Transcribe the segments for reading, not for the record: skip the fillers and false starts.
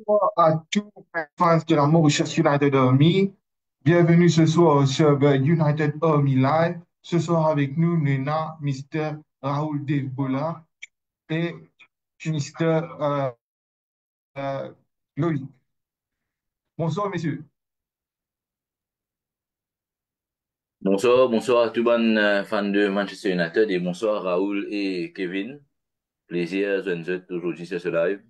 Bonsoir à tous les fans de la Mauritius United Army. Bienvenue ce soir sur United Army Live. Ce soir avec nous, Nena, Mr. Raoul Devbola et Mr. Euh, Loïc. Bonsoir, messieurs. Bonsoir, bonsoir à tous les fans de Manchester United et bonsoir Raoul et Kevin. Plaisir de vous être aujourd'hui sur ce live.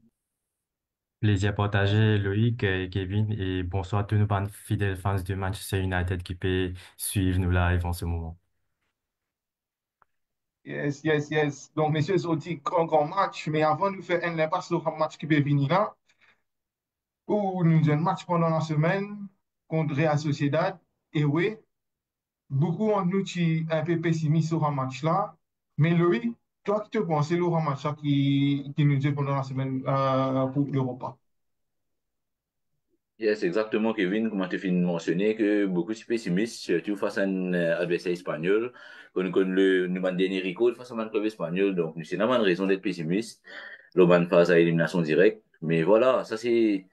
Plaisir partagé, Loïc et Kevin, et bonsoir à tous nos fidèles fans de Manchester United qui peuvent suivre nos lives en ce moment. Yes, yes, yes. Donc, messieurs, c'est aussi grand match. Mais avant de faire un impasse sur le match qui peut venir là, où nous avons un match pendant la semaine contre Real Sociedad. Et oui, beaucoup ont nous qui un peu pessimistes sur un match-là. Mais Loïc, toi qui te penses, c'est le match-là qui nous dit pendant la semaine pour l'Europa. Yes, exactement Kevin, comment tu viens de mentionner que beaucoup sont pessimistes, surtout face à un adversaire espagnol. Nous avons dernier record face à un club espagnol, donc c'est vraiment une raison d'être pessimiste. L'Oban phase à élimination directe. Mais voilà, ça c'est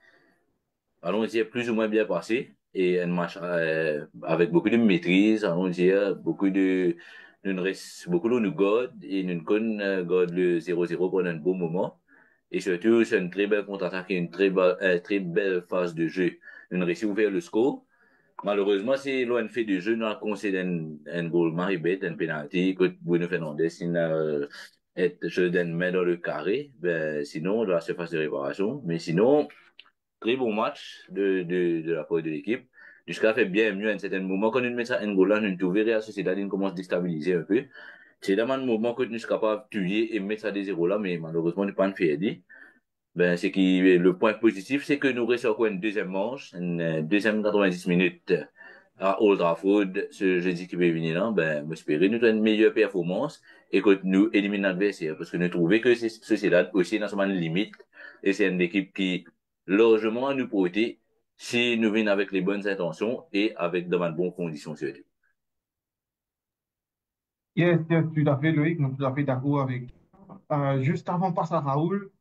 allons dire, plus ou moins bien passé. Et un match avec beaucoup de maîtrise, allons dire, beaucoup de nous god et nous god le 0-0 pendant un bon moment. Et surtout, c'est une très belle contre-attaque et une très belle phase de jeu. Nous réussi à ouvrir le score. Malheureusement, si l'on fait du jeu, nous a concédé un goal maribet, un penalty, que Bruno Fernandes, il a je donne main dans le carré, ben, sinon, dans la surface de réparation. Mais sinon, très bon match de la part de l'équipe. Jusqu'à fait bien mieux à un certain moment. Quand on met ça en goal, on trouve la société il commence à déstabiliser un peu. C'est dans un moment que nous sommes capables de tuer et mettre ça des zéros là, mais malheureusement, nous pas de faire dit. Ben, le point positif, c'est que nous restons une deuxième manche, une deuxième 90 minutes à Old Trafford, ce jeudi qui peut venir là, ben, j'espère nous donne une meilleure performance et que nous éliminons l'adversaire, parce que nous trouvons que c'est là aussi dans une limite, et c'est une équipe qui largement nous porter si nous venons avec les bonnes intentions et avec de bonnes conditions surtout. Yes, yes, tout à fait, Loïc, nous tout à fait d'accord avec. Juste avant de passer à Raoul,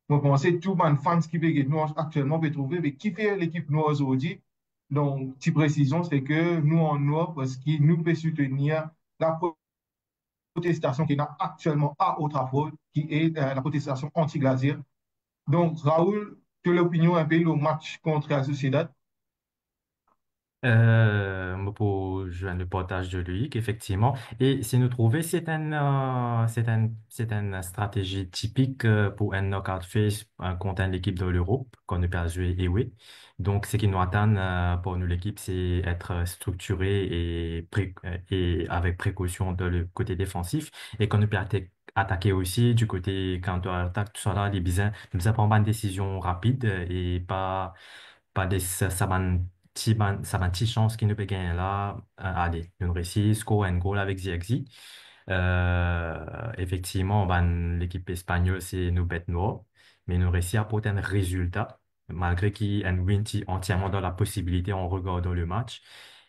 je pensais que tous les fans qui veulent nous actuellement peuvent trouver, mais qui fait l'équipe noire aujourd'hui. Donc, petite précision, c'est que nous en noir, parce que nous pouvons soutenir la protestation qui est actuellement à Old Trafford, qui est la protestation anti-glacière. Donc, Raoul, tu as l'opinion un peu le match contre la Sociedad? Pour joindre le partage de Loïc, effectivement. Et si nous trouvons, c'est une stratégie typique pour un knockout phase contre une équipe de l'Europe qu'on ne peut pas jouer et oui. Donc, ce qui nous attend pour nous, l'équipe, c'est être structuré et avec précaution de le côté défensif et qu'on ne peut attaquer aussi du côté counter-attaque, tout ça là, les besoins, nous avons prendre une décision rapide et pas des ça m'a petite chance qu'il nous peut gagner là. Allez, nous réussit, score un goal avec ZXI. Effectivement, ben, l'équipe espagnole, c'est nous bête noire, mais nous réussit à porter un résultat, malgré qu'il un win entièrement dans la possibilité en regardant le match.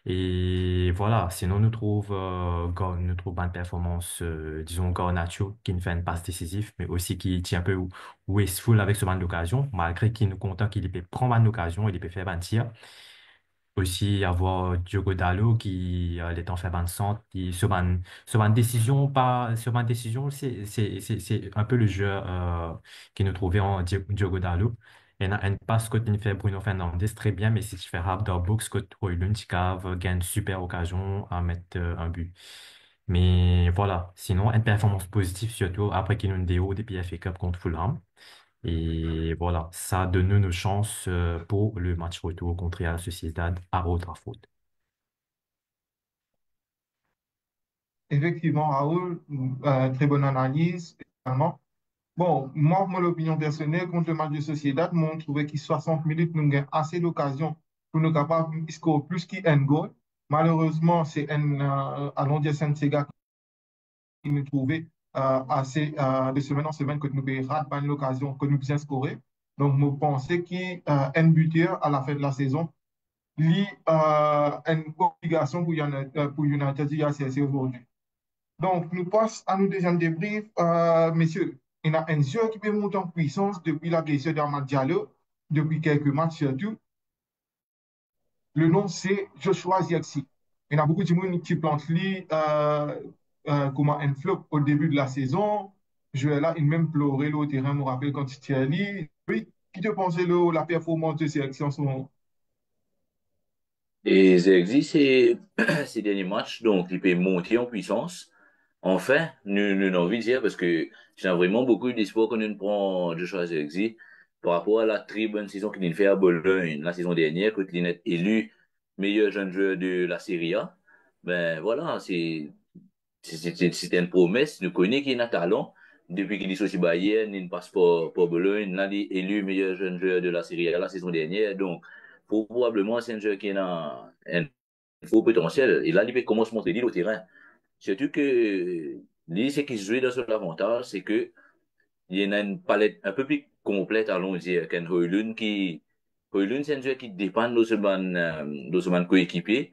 Et voilà, sinon nous trouve une performance, disons, Garnacho, qui nous fait une passe décisive, mais aussi qui tient un peu wasteful avec ce manque d'occasion, malgré qu'il nous content qu'il peut prendre une occasion, il peut faire un tir. Aussi, avoir Diogo Dalot qui est en fait un centre, qui sur ma décision, pas, sur ma décision, c'est un peu le jeu qui nous trouvait en Diogo Dalot. Il y a une passe que tu fait Bruno Fernandes très bien, mais si tu fais rap dans box, que tu gagne une super occasion à mettre un but. Mais voilà, sinon, une performance positive, surtout après qu'il nous déo depuis FA Cup contre Fulham. Et voilà, ça donne nos chances pour le match retour contre Real Sociedad à Old Trafford. Effectivement, Raoul, très bonne analyse. Également. Bon, moi, mon opinion personnelle, contre le match de Sociedad, moi, on trouvait qu'il 60 minutes, nous avons assez d'occasions pour nous capables de scorer plus qu'un goal. Malheureusement, c'est un Alonso Sega qui nous trouvait assez de semaine en semaine que nous ratons l'occasion que nous puissions scorer. Donc, je pensais qu'un buteur à la fin de la saison, lui, une obligation pour United, il a cessé aujourd'hui. Donc, nous passons à nos deuxième débrief. Messieurs, il y a un jeu qui peut monter en puissance depuis la blessure d'Amad Diallo. depuis quelques matchs surtout. Le nom, c'est Joshua Zirkzee. Il y a beaucoup de monde qui plante lui comme un flop au début de la saison. Je là, il même pleuré au terrain, me rappelle quand il était lui. Oui, qui te pensait la performance de sélection en ce moment? Et Zexi, c'est ces derniers matchs, donc il peut monter en puissance. Enfin, nous avons envie de dire, parce que j'ai vraiment beaucoup d'espoir qu'on ne prend Joshua Zexi par rapport à la très bonne saison qu'il a fait à Bologne la saison dernière, quand il est élu meilleur jeune joueur de la Serie A. Ben voilà, c'était une promesse. Nous connaissons qu'il a un talent. Depuis qu'il est sorti Bayern, il passe pour Bologne. Là, il est élu meilleur jeune joueur de la Serie A la saison dernière. Donc, probablement, c'est un joueur qui a un faux potentiel. Et là, il commence à montrer au terrain. Surtout que, lui, ce qui se joue dans son avantage, c'est que il y en a une palette un peu plus complète, allons dire, qu'un Højlund qui, Højlund, c'est un joueur qui dépend de son coéquipier.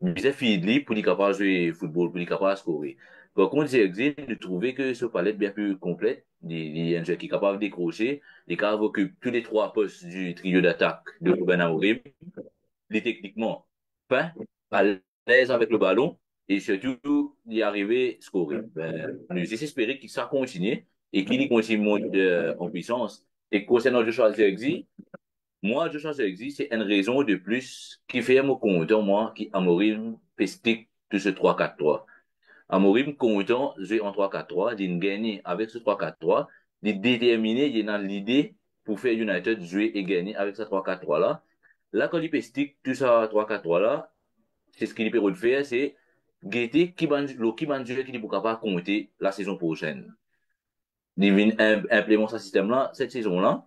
Bizet Fidli pour être capable de jouer au football, pour être capable de scorer. Par contre, j'ai exil de trouver que ce palette est bien plus complète. Il y a un joueur qui est capable de décrocher, il est capable d'occuper tous les trois postes du trio d'attaque de Ruben Amorim. Il est techniquement fin, à l'aise avec le ballon, et surtout, il est arrivé à scorer. Ben, nous espérons que ça continue, et qu'il continue de monter en puissance. Et concernant Joshua Zirkzee, moi, Joshua Zirkzee, c'est une raison de plus qui fait mon content, moi, qui Amorim pestique de ce 3-4-3. Amorim content de jouer en 3-4-3, de gagner avec ce 3-4-3, de déterminer, il a l'idée pour faire United jouer et gagner avec ce 3-4-3 là. Là, quand il pestique tout ça 3-4-3 là, c'est ce qu'il peut faire, c'est guetter qui va jouer qui est capable de compter la saison prochaine. Il vient implémenter ce système-là, cette saison-là,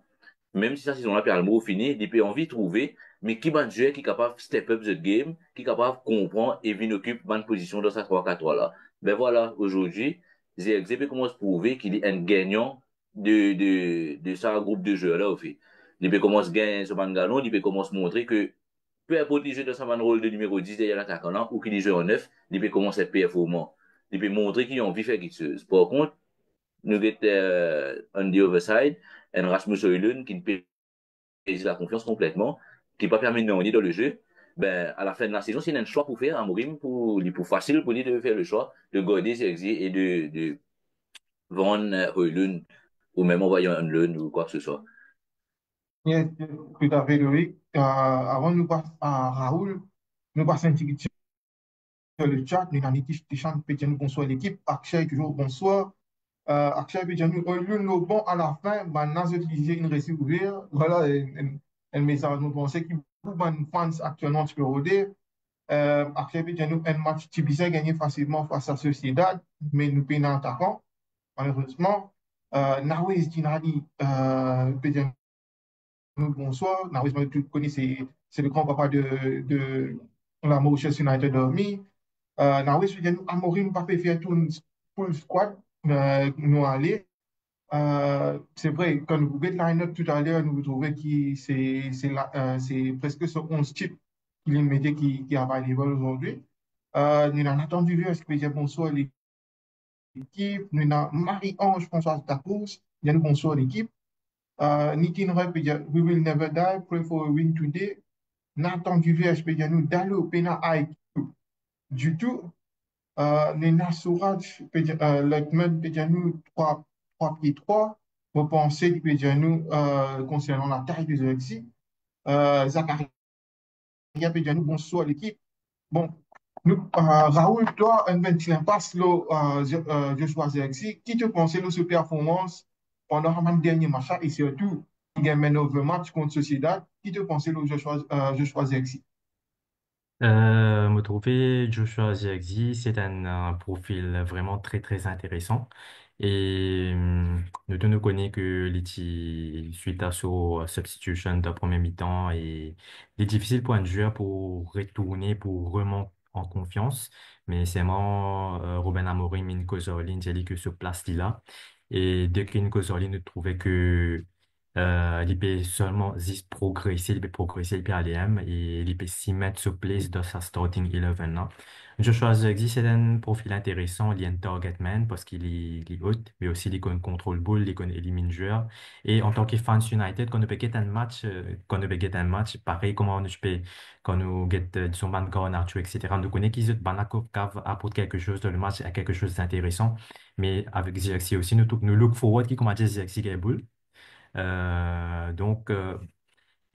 même si sa saison là, puis le mot fini, il peut envie de trouver, mais qui va jouer, qui est capable de step up the game, qui est capable de comprendre et venir occuper bonne position dans sa 3-4-3 là. Ben voilà, aujourd'hui, ZXP commence à prouver qu'il est un gagnant de sa groupe de joueurs là, au fait. Il peut commencer à gagner ce galon, il peut commencer à montrer que peu importe il joue dans sa rôle de numéro 10 derrière l'attaquant là, ou qu'il joue en 9, il peut commencer à être performant. Il peut montrer qu'il a envie de faire quelque chose. Par contre, nous avons on the other side, un Rasmus Højlund qui peut la confiance complètement, qui pas permis de nous dans le jeu, ben, à la fin de la saison, c'est un choix pour faire à Mourim, pour facile pour lui de faire le choix de garder Zirkzee et de vendre Højlund, ou même envoyer un loan ou quoi que ce soit. Yes, tout à fait, Loïc. Avant de nous passer à Raoul, nous passons un petit sur le chat. Nous avons dit que Tishan peut nous bonsoir l'équipe. Akshay, toujours bonsoir. Akshay peut nous le bon à la fin. Maintenant, j'ai utilisé une récit ouverte. Voilà un message. Nous pensons que beaucoup de fans actuellement, tu peux regarder. Akshay peut nous un match typique gagné facilement face à Sociedad, mais nous payons en attaquant, malheureusement. Nawes Dinali peut bonsoir. Narwisme, tu connais, c'est le grand-papa de la Mauritius United Army. Narwis, Amorim, pas fait faire tout une full squad, nous aller. C'est vrai, quand vous regardez line-up tout à l'heure, nous trouvons que c'est presque ce 11 type qu'il mettait qui est available aujourd'hui. Nous avons attendu voir ce que dire bonsoir l'équipe. Nous avons Marie-Ange Françoise Dacous. Nous bonsoir l'équipe. Nitin Roy peut dire We will never die, pray for a win today. Nathan Duvers peut dire nous Dalo Pena IQ du tout. Nena Souraj peut dire Lekman peut dire nous 3 pieds 3. Vous pensez peut dire nous concernant la taille des Alexis. Zachary peut dire nous bonsoir l'équipe. Bon, nous, Raoul, toi, un petit impasse, Joshua Zirkzee, qui te pensait de cette performance pendant le dernier match et surtout, il y a un man of the match contre Sociedad, qui te pensait de Joshua Zirkzee? Me trouver Joshua Zirkzee, c'est un profil vraiment très très intéressant. Et nous tous nous connaissons que suite à son substitution de premier mi-temps, et il est difficile pour un joueur pour retourner, pour remonter en confiance. Mais c'est vraiment Ruben Amorim, Inko Zorlin, j'ai dit que ce place là. Et dès qu'Inko Zorlin nous trouvait que il peut seulement juste progresser, il peut aller même, et il peut s'y mettre sur place dans sa starting 11 là. Joshua Zirkzee, c'est un profil intéressant, il est un target man parce qu'il est haut, mais aussi il connaît contrôle boule, il connaît élimine joueur. Et en tant que fans United, quand nous peut get un match, pareil, comment nous peut, quand nous get son man Garnacho, etc., nous connaissons qu'ils Banakov apporte quelque chose dans le match, quelque chose d'intéressant. Mais avec Zirkzee aussi, nous look forward qui commence Zirkzee qui est boule. Donc,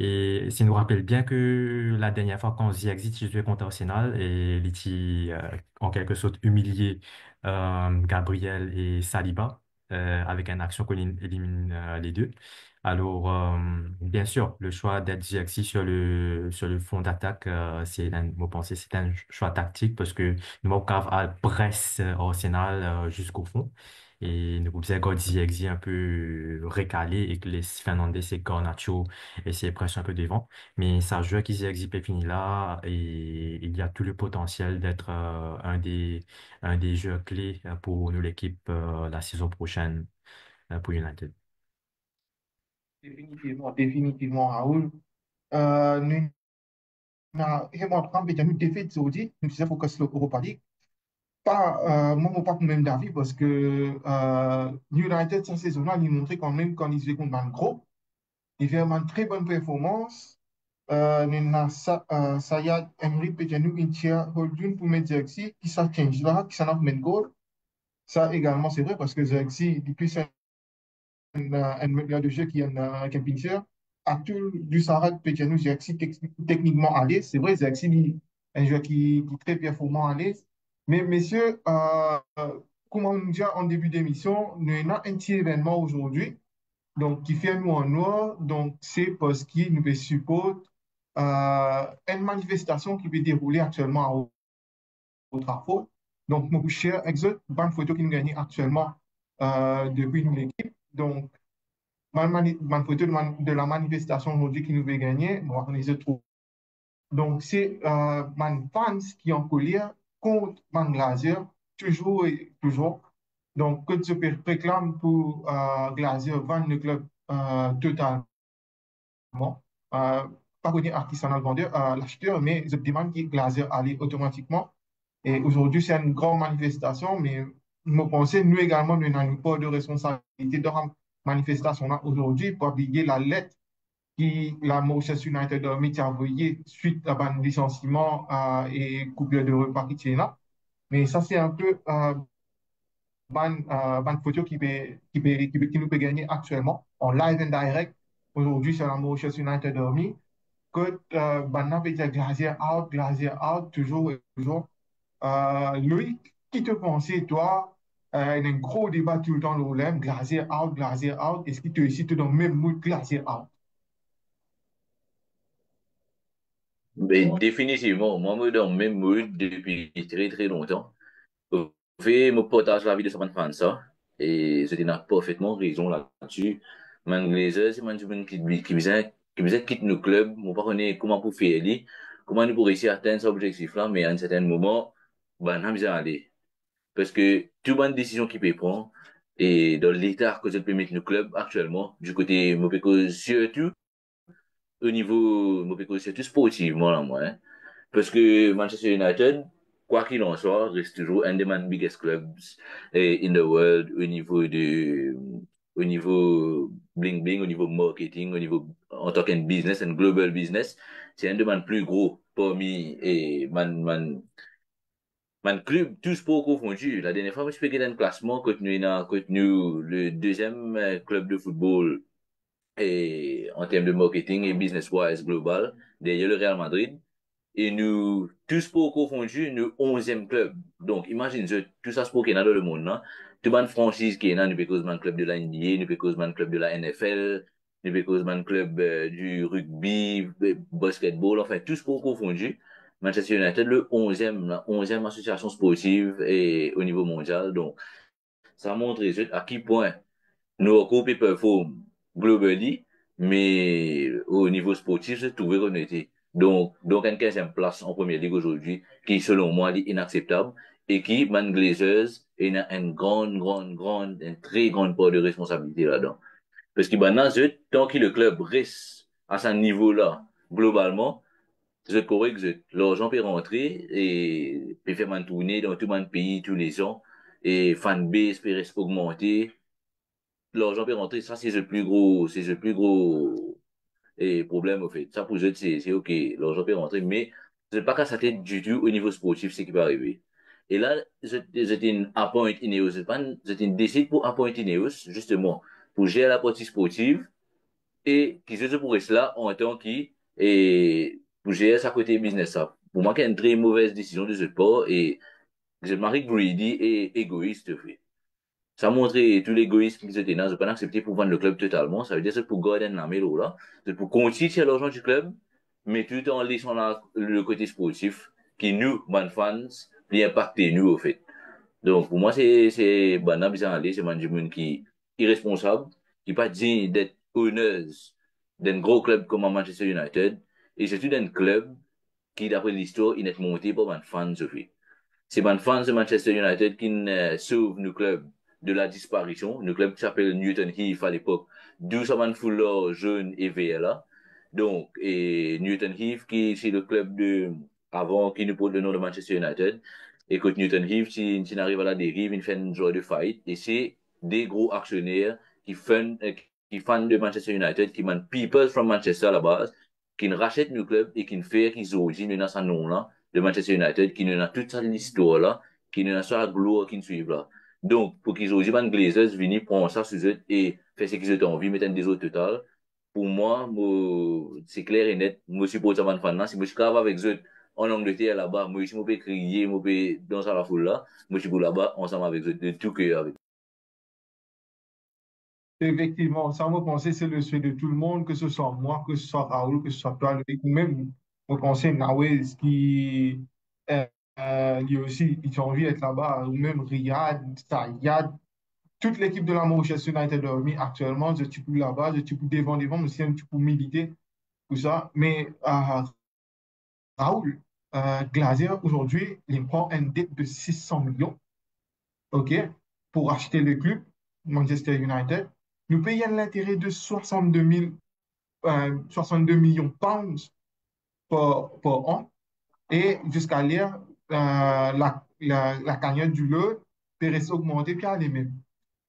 et ça nous rappelle bien que la dernière fois quand Ziyech jouait contre Arsenal et il était en quelque sorte humilié Gabriel et Saliba avec une action qu'on élimine les deux. Alors, bien sûr, le choix d'être Ziyech sur le fond d'attaque, vous pensez, c'est un choix tactique parce que nous avons à presse Arsenal jusqu'au fond. Et nous avons God Ziyech un peu recalé et que les Fernandez et Garnacho et c'est presque un peu devant. Mais ça joue qui est fini là et il y a tout le potentiel d'être un des joueurs clés pour nous, l'équipe, la saison prochaine pour United. Définitivement, définitivement, Raoul. Nous avons une défaite aujourd'hui, nous sommes focus sur l'Europa League. Pas, moi, je pas même d'avis parce que United, cette saison-là, il montré quand même quand ils jouaient contre un gros, il fait une très bonne performance. Nous avons Sayad Emery Pejanou Intia Holdun pour mettre Xerxes, qui ça change là, qui ça n'a pas goal. Ça également, c'est vrai parce que Xerxes, depuis un meilleur de jeu qui est un pincher, à tout du Sarah Pejanou, Xerxes techniquement à l'aise. C'est vrai, Xerxes, il est un joueur qui est très performant à l'aise. Mais messieurs, comme on nous dit en début d'émission, nous avons un petit événement aujourd'hui, donc qui fait nous en noir. Donc c'est parce qu'il nous supporte une manifestation qui peut dérouler actuellement au Trafo. Donc, mon cher Exode, bonne photo qui nous gagne actuellement depuis nous l'équipe. Donc, bonne photo de la manifestation aujourd'hui qui nous veut gagner. Bon, on les trouve. Donc, c'est man fans qui en colère contre Man Glazer, toujours et toujours. Donc, que tu réclame pour Glazer vendre le club totalement. Euh, pas connaître artisanal vendeur, l'acheteur, mais je demande que Glazer allait automatiquement. Et aujourd'hui, c'est une grande manifestation, mais je pense nous également, nous n'avons pas de responsabilité dans la manifestation-là aujourd'hui pour appliquer la lettre qui la Manchester United a envoyée suite à un licenciement et coupure de repas qui tient là. Mais ça, c'est un peu une photo qui nous peut gagner actuellement en live and direct. Aujourd'hui, c'est la Manchester United Army. Que maintenant, peut dire Glazier out, toujours et toujours. Loïc, qui te pensait, toi, il y a un gros débat tout le temps, l'OLM, Glazier out. Est-ce qu'il te aussi dans le même mood, Glazier out? Mais définitivement, moi, je suis dans le même mood depuis très, très longtemps. Au fait, je partage la vie de Saman Fansa et je n'ai parfaitement raison là-dessus. Man Glazer, c'est man qui quitte nos clubs, on pas connaître comment pour faire aller, comment nous pour réussir à atteindre cet objectif-là, mais à un certain moment, ben, on a besoin d'aller. Parce que toute bonne décision qu'il peut prendre, et dans l'état que ça peut mettre nos clubs actuellement, du côté, surtout surtout sportivement, là, moi, hein. Parce que Manchester United, quoi qu'il en soit, reste toujours un des biggest clubs in the world au niveau bling bling, au niveau marketing, au niveau, en tant qu'un business, un global business. C'est un des plus gros parmi, club, tout sport confondu. La dernière fois, je fais un classement contenu le deuxième club de football et en termes de marketing et business-wise global, derrière le Real Madrid. Et nous, tous sports confondus, nous, 11e club. Donc, imagine, tout ça sport qui est dans le monde, là. Tout le franchise qui est là, nous, because man club de la NBA, nous, because man club de la NFL, nous, because man club du rugby, basketball, enfin, tout sport confondu. Manchester United, le 11e, la 11e association sportive et au niveau mondial. Donc, ça montre à quel point nous groupes performent globally, mais au niveau sportif, c'est tout qu'on était. Donc, une 15e place en première ligue aujourd'hui, qui, selon moi, est inacceptable, et qui, Man Glazers, a une grande, une très grande part de responsabilité là-dedans. Parce que maintenant, tant que le club reste à ce niveau-là, globalement, c'est correct que l'argent peut rentrer et peut faire une tournée dans tout le pays tous les ans et fanbase peut rester augmenter. L'argent peut rentrer, ça c'est le plus gros problème au fait. Ça pour eux, c'est ok, l'argent peut rentrer, mais c'est pas qu'à sa tête du tout au niveau sportif, c'est qui peut arriver. Et là, j'étais une appoint Ineos, j'étais une décide pour appoint Ineos, justement, pour gérer la partie sportive et qui se pour cela en tant que et pour gérer sa côté business ça. Pour moi, c'est une très mauvaise décision de ce sport et je marie greedy et égoïste fait. Ça montre tout l'égoïsme qu'ils étaient là. Je peux pas accepter pour vendre le club totalement. Ça veut dire que c'est pour garder la mélo là. C'est pour continuer l'argent du club, mais tout en laissant le côté sportif qui nous, man fans, vient impacter nous au fait. Donc, pour moi, c'est banal, bizarre aller, c'est management qui est irresponsable, qui n'est pas digne d'être honnête d'un gros club comme Manchester United, et surtout d'un club qui, d'après l'histoire, il est monté par un fan, Sophie. C'est un fan de Manchester United qui sauve le club de la disparition, le club qui s'appelle Newton Heath à l'époque, d'où ça man foulard jaune et vert là. Donc, et Newton Heath qui c'est le club de avant qui nous porte le nom de Manchester United. Écoute, Newton Heath, si n'arrive à la dérive, il fait une genre de fight. Et c'est des gros actionnaires qui font de Manchester United, qui mandent people from Manchester à la base, qui rachètent le club et qui fait qu'ils origine dans ce nom-là de Manchester United, qui n'a toute cette histoire-là, qui n'a pas la gloire qui nous suit là. Donc, pour qu'ils osent, les Glazers venir prendre ça sur eux et faire ce qu'ils ont envie, mettre un désordre total. Pour moi, c'est clair et net. Moi, je supporte ça, man fan là. Si moi, je travaille avec eux en Angleterre là-bas, moi, si je peux crier, moi, je peux danser à la foule là, moi, je suis là-bas, ensemble avec eux, de tout cœur avec eux. Effectivement, ça me pensait, c'est le souhait de tout le monde, que ce soit moi, que ce soit Raoul, que ce soit toi, Loïc, ou même, me pensais Nawez, qui, euh, lui aussi, ils ont envie d'être là-bas, ou même Riyad, Sayad, toute l'équipe de la Manchester United dormi actuellement, je suis plus là-bas, je suis plus devant, mais c'est un petit peu militer, tout ça. Mais Raoul, Glazer, aujourd'hui, il prend une dette de 600 millions, OK, pour acheter le club, Manchester United. Nous payons l'intérêt de 62 millions de pounds par an. Et jusqu'à l'heure, la cagnotte du lot peut rester augmentée puis aller même.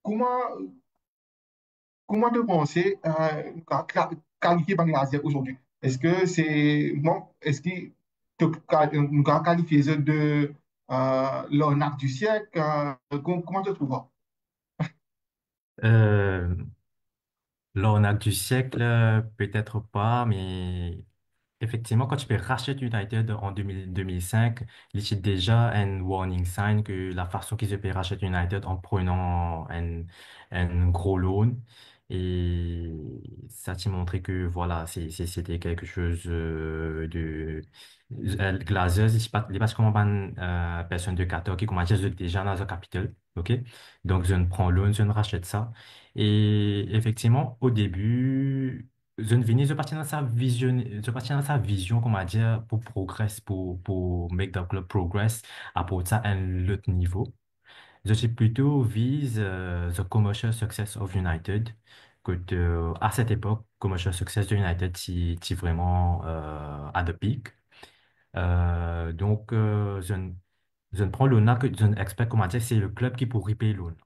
Comment, comment te penser qualifier Bangladesh aujourd'hui? Est-ce que c'est bon, est-ce que nous qualifier ça de l'arnaque du siècle? Comment tu trouves? Euh, L'arnaque du siècle, peut-être pas, mais effectivement, quand tu peux racheter United en 2005, il y a déjà un warning sign que la façon qu'ils se peut racheter United en prenant un gros loan. Et ça t'a montré que voilà, c'était quelque chose Glazers, il pas comment une personne de 14 qui commence déjà dans un capital. OK? Donc, je ne prends loan, je ne rachète ça. Et effectivement, au début, Zunvini, je partais dans sa vision, comment dire, pour progress, pour make the club progress, apporter ça à un autre niveau. Je suis plutôt vise the commercial success of United, à cette époque, commercial success de United, c'est vraiment à the peak. Donc, je ne prends l'ONA que je n'expecte, comment dire, c'est le club qui pourrait payer l'ONA.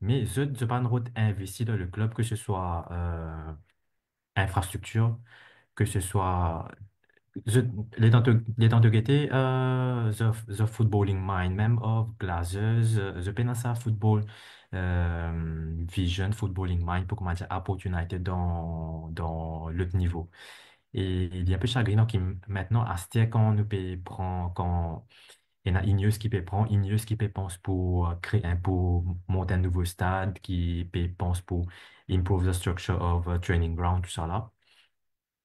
Mais je pas investi dans le club, que ce soit infrastructure, que ce soit je, les temps de guetter, the footballing mind, même of Glazers, je pense à football vision, footballing mind pour comment dire, Apple United dans l'autre niveau. Et il y a un peu chagrinant qui maintenant, à ce quand on nous peut prendre, quand il y en a Ineos qui peut prendre, Ineos qui peut penser pour créer pour monter un nouveau stade, qui peut penser pour improve the structure of a training ground, tout ça là.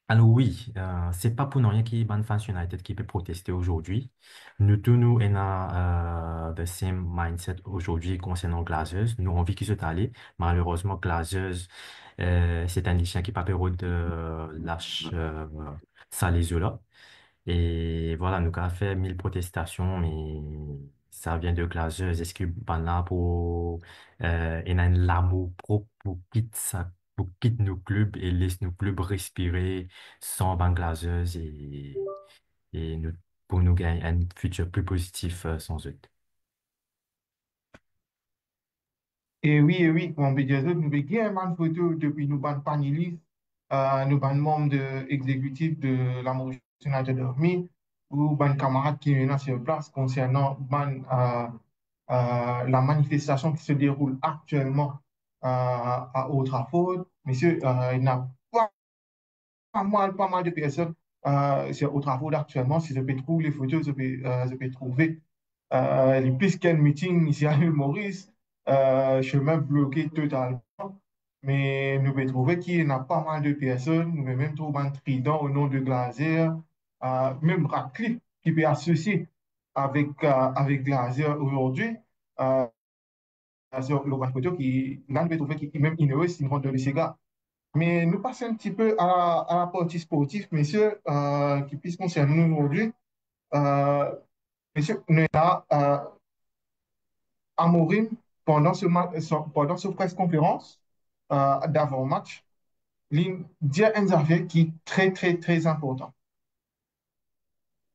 Alors oui, c'est pas pour rien qu'il y ait ban fans United qui peut protester aujourd'hui. Nous tous, nous, on a the same mindset aujourd'hui concernant Glazers. Nous, on vit qu'ils sont allés. Malheureusement, Glazers, c'est un lycéen qui n'a pas peur de lâcher ça les yeux là. Et voilà, nous avons fait 1000 protestations, mais ça vient de Glazers. Est-ce que ban là pour, il a un l'amour propre pour pizza pour quitter nos clubs et laisse nos clubs respirer sans banc glaceuse et pour nous gagner un futur plus positif sans eux. Et oui, on peut dire que nous avons une photo depuis nous ban panélistes, nous ban membres exécutifs de la Maurice United Army ou ban camarades qui sont sur place concernant la manifestation qui se déroule actuellement à Old Trafford. Monsieur, il n'y a pas mal de personnes sur Old Trafford actuellement. Si je peux trouver les photos, je peux trouver les plus qu'un meeting ici à l'île Maurice, chemin bloqué totalement. Mais nous pouvons trouver qu'il y en a pas mal de personnes. Nous pouvons même trouver un trident au nom de Glazer, même Radcliffe qui peut associer avec Glazer aujourd'hui. Euh, sur le photo qui, là, nous pouvons trouver qu'il même ignoré s'il rentre de ces gars. Mais nous passons un petit peu à la partie sportive, messieurs, qui puisse concerner nous aujourd'hui. Euh, Messieurs, on est là. Amorim, pendant ce presse conférence d'avant-match, il dit une affaire qui est très, très, très importante.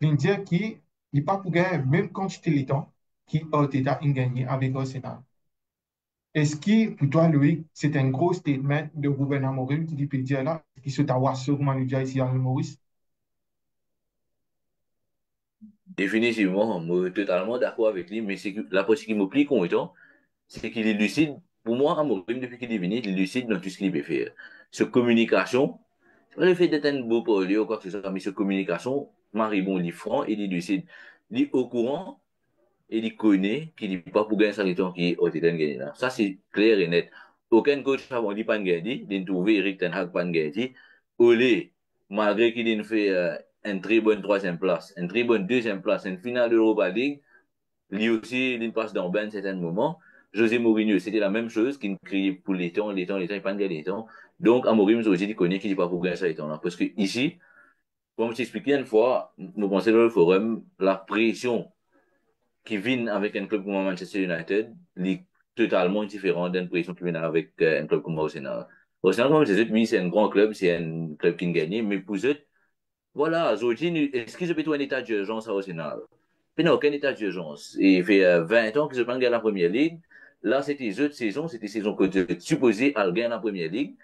Il dit qu'il n'est pas pour gagner même quantité de temps qui a été gagné avec Arsenal. Est-ce que, pour toi, Loïc, c'est un gros statement de Ruben Amorim qui dit peut dire là, qui se tawa sur manager ici à Maurice? Définitivement, moi, totalement d'accord avec lui, mais la partie qui me plaît autant, c'est qu'il est lucide. Pour moi, Amorim, depuis qu'il est venu, il est lucide dans tout ce qu'il peut faire. Sur communication, c'est pas le fait d'être un beau parler ou quoi que ce soit, mais sur communication, Marie, bon, il est franc, il est lucide. Il est au courant, et il connaît qu'il n'est pas pour gagner sa temps qui est au Titan gagner là. Ça, c'est clair et net. Aucun coach avant dit pas gagner, il trouvé Eric Ten Hag pas gagner. Olé, malgré qu'il ait fait une très bonne troisième place, une très bonne deuxième place, une finale de l'Europa League, lui aussi, il passe dans ben certains moments. José Mourinho, c'était la même chose qu'il criait pour les temps, il pas gagné les temps. Donc, Amorim, aussi, il connaît qu'il n'est pas pour gagner ça les temps là. Parce que ici, comme je t'expliquais une fois, nous pensons dans le forum, la pression qui vient avec un club comme Manchester United, il est totalement différent d'une pression qui vient avec un club comme Arsenal. Arsenal, comme je disais, oui, c'est un grand club, c'est un club qui gagne, mais pour eux, voilà, Jordi, est-ce qu'ils ont plutôt un état d'urgence à Arsenal? Il n'y a aucun état d'urgence. Et il fait 20 ans qu'ils ont pas gagné la première ligue. Là, c'était eux de saison, c'était saison que supposé à gagner la première ligue.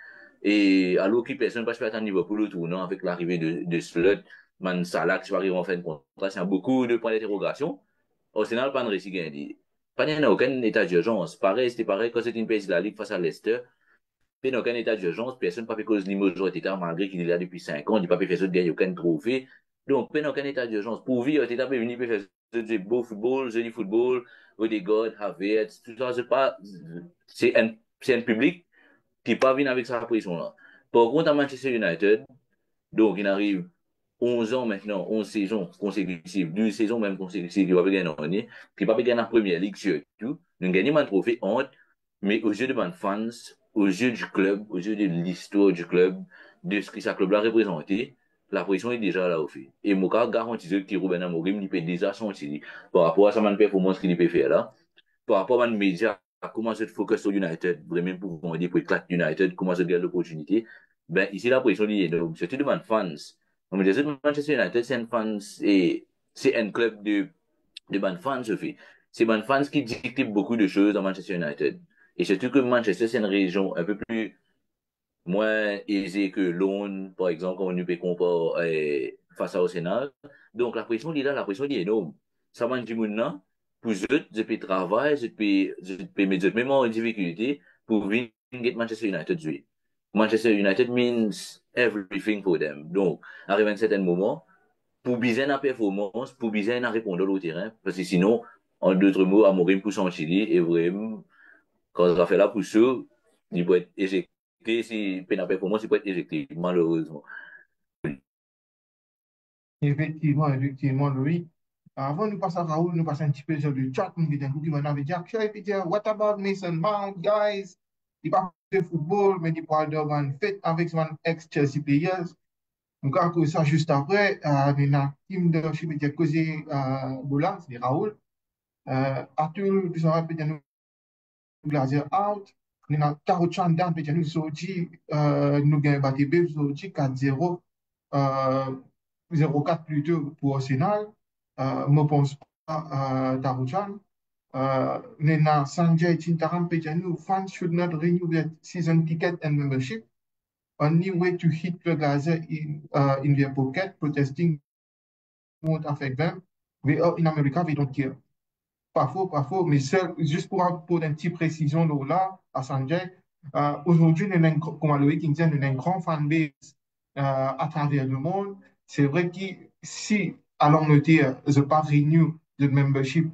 Et alors que personne ne passe pas à niveau pour le tournant avec l'arrivée de Slot, Man Salah qui va arriver en fin de contrat, c'est beaucoup de points d'interrogation. Arsenal pas réussi à gagner. Pas n'y a aucun état d'urgence. Pareil, c'était pareil quand c'était une pays de la Ligue face à Leicester. Il n'y a aucun état d'urgence. Personne n'a pas fait cause Limoges Teta, malgré qu'il est là depuis 5 ans. Il n'a pas fait ça de gagner aucun trophée. Donc, il n'y a aucun état d'urgence. Pour vivre, Teta peut venir faire du beau football, joli football, Odegaard, Havertz, tout ça, c'est pas, c'est un public qui n'est pas venu avec sa pression là. Par contre, à Manchester United, donc, il arrive 11 ans maintenant, 11 saisons consécutives, 12 saisons même consécutives, qui va gagner en année, qui va gagner la première ligue surtout. Nous gagnons un trophée honte, mais aux yeux de mes fans, aux yeux du club, aux yeux de l'histoire du club, de ce que ce club a représenté, la pression est déjà là au fait. Et mon cas garantit que Ruben Amorim, il peut déjà sentir par rapport à sa performance qu'il peut faire là, par rapport à mes médias, comment se focus sur United, vraiment pour dire pour éclater United, comment se garde l'opportunité, ben ici la pression est énorme, surtout de mes fans. On me disait Manchester United, c'est un fans et c'est un club de bons fans, Sophie. C'est bons fans qui dictent beaucoup de choses dans Manchester United. Et surtout que Manchester, c'est une région un peu plus moins aisée que Londres, par exemple, quand on peut comparer face à Arsenal. Donc la pression est là, la pression est énorme. Ça m'a dit maintenant, pour eux, je peux travailler, je peux mettre même en difficulté pour venir Manchester United jouer. Manchester United means everything for them. Donc, arrivé à un certain moment, pour bien la performance, pour bien la répondre au terrain, parce que sinon, en d'autres mots, Amorim pousse en Chili, et vraiment, quand on va faire la pousse, il peut être éjecté, si il la performance, il peut être éjecté, malheureusement. Effectivement, effectivement, Louis. Avant de passer à Raoul, nous passons un petit peu sur le chat. Nous disons que nous avons dit, et puis dire, what about Mason Mount, guys? Il parle de football, mais il parle d'un fait avec son ex-Chelsea players. Donc, à cause de ça, juste après, il y a un team de, je vais dire, causé Bola, c'est Raoul. Arthur, nous avons dit, nous Glazer out. nous avons Karuchan Dan, peut nous sorti, nous avons battu Bev sorti 4-0, euh, 0-4 plutôt pour Arsenal. Je ne pense pas à Karuchan. Nous avons Sanjay Chintaram, peut nous, fans should not renew their season ticket and membership. Only way to hit the Gaza in their pocket, protesting won't affect them. We are in America, we don't care. Pas faux, mais juste pour une petite précision là, à Sanjay, aujourd'hui, comme à Loïc disait, nous avons une grande fanbase à travers le monde. C'est vrai que si, à l'Angleterre, je pas renew de membership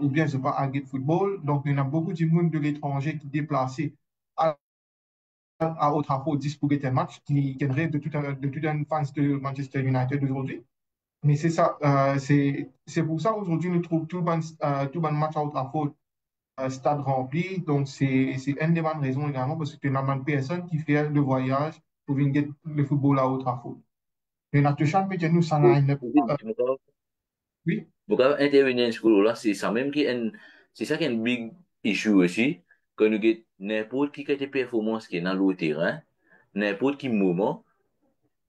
ou bien je pas Agate Football, donc il y a beaucoup de monde de l'étranger qui est déplacé à Old Trafford disputer un match qui rêve de tout un fan de Manchester United aujourd'hui. Mais c'est ça, c'est pour ça aujourd'hui nous trouvons tout le match à Old Trafford stade rempli. Donc c'est une des bonnes raisons également parce que il y a de personnes qui font le voyage pour venir get le football à Old Trafford. Mais la touchante peut nous ça line-up. Oui, Bukan intervenir sekolah là, c'est ça même qui est c'est ça qui est un big issue aussi. Quand nous avons n'importe qui a été performance qui est dans le terrain, n'importe qui moment,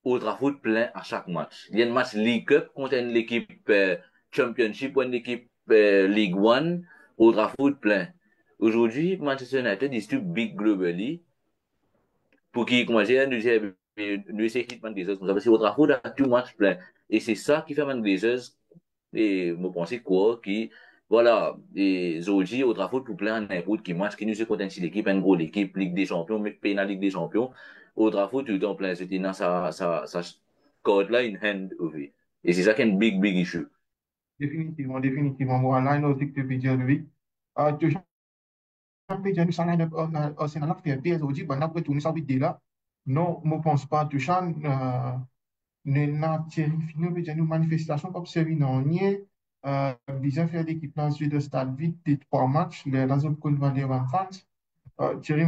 au Trafford plein à chaque match. Il y a un match League Cup contre une équipe Championship ou une équipe League One, au Trafford plein. Aujourd'hui, Manchester United is too big globally pour qu'il commence à nous essayer de des comme ça. Parce qu'au Trafford a tout match plein. Et c'est ça qui fait Man Glazers et me penser quoi qui voilà et Zoji au Trafford pour plein n'importe qui match qui nous est contre l'équipe une grosse équipe Ligue des Champions mais pas la Ligue des Champions au Trafford tout le temps plein c'était dans sa code là in hand over et c'est ça qui est un big issue. définitivement, définitivement. Moi, line aussi que tu peux dire lui. Touchante peut nous ça line-up c'est dans la fait aujourd'hui, ben après tout nous ça veut dire là. Non, je ne pense pas touchant. Na Thierry Finot peut dire nous manifestation comme celui non nier. Bien faire l'équipe dans le stade vide des 3 matchs, la zone qu'on va aller en France. Thierry,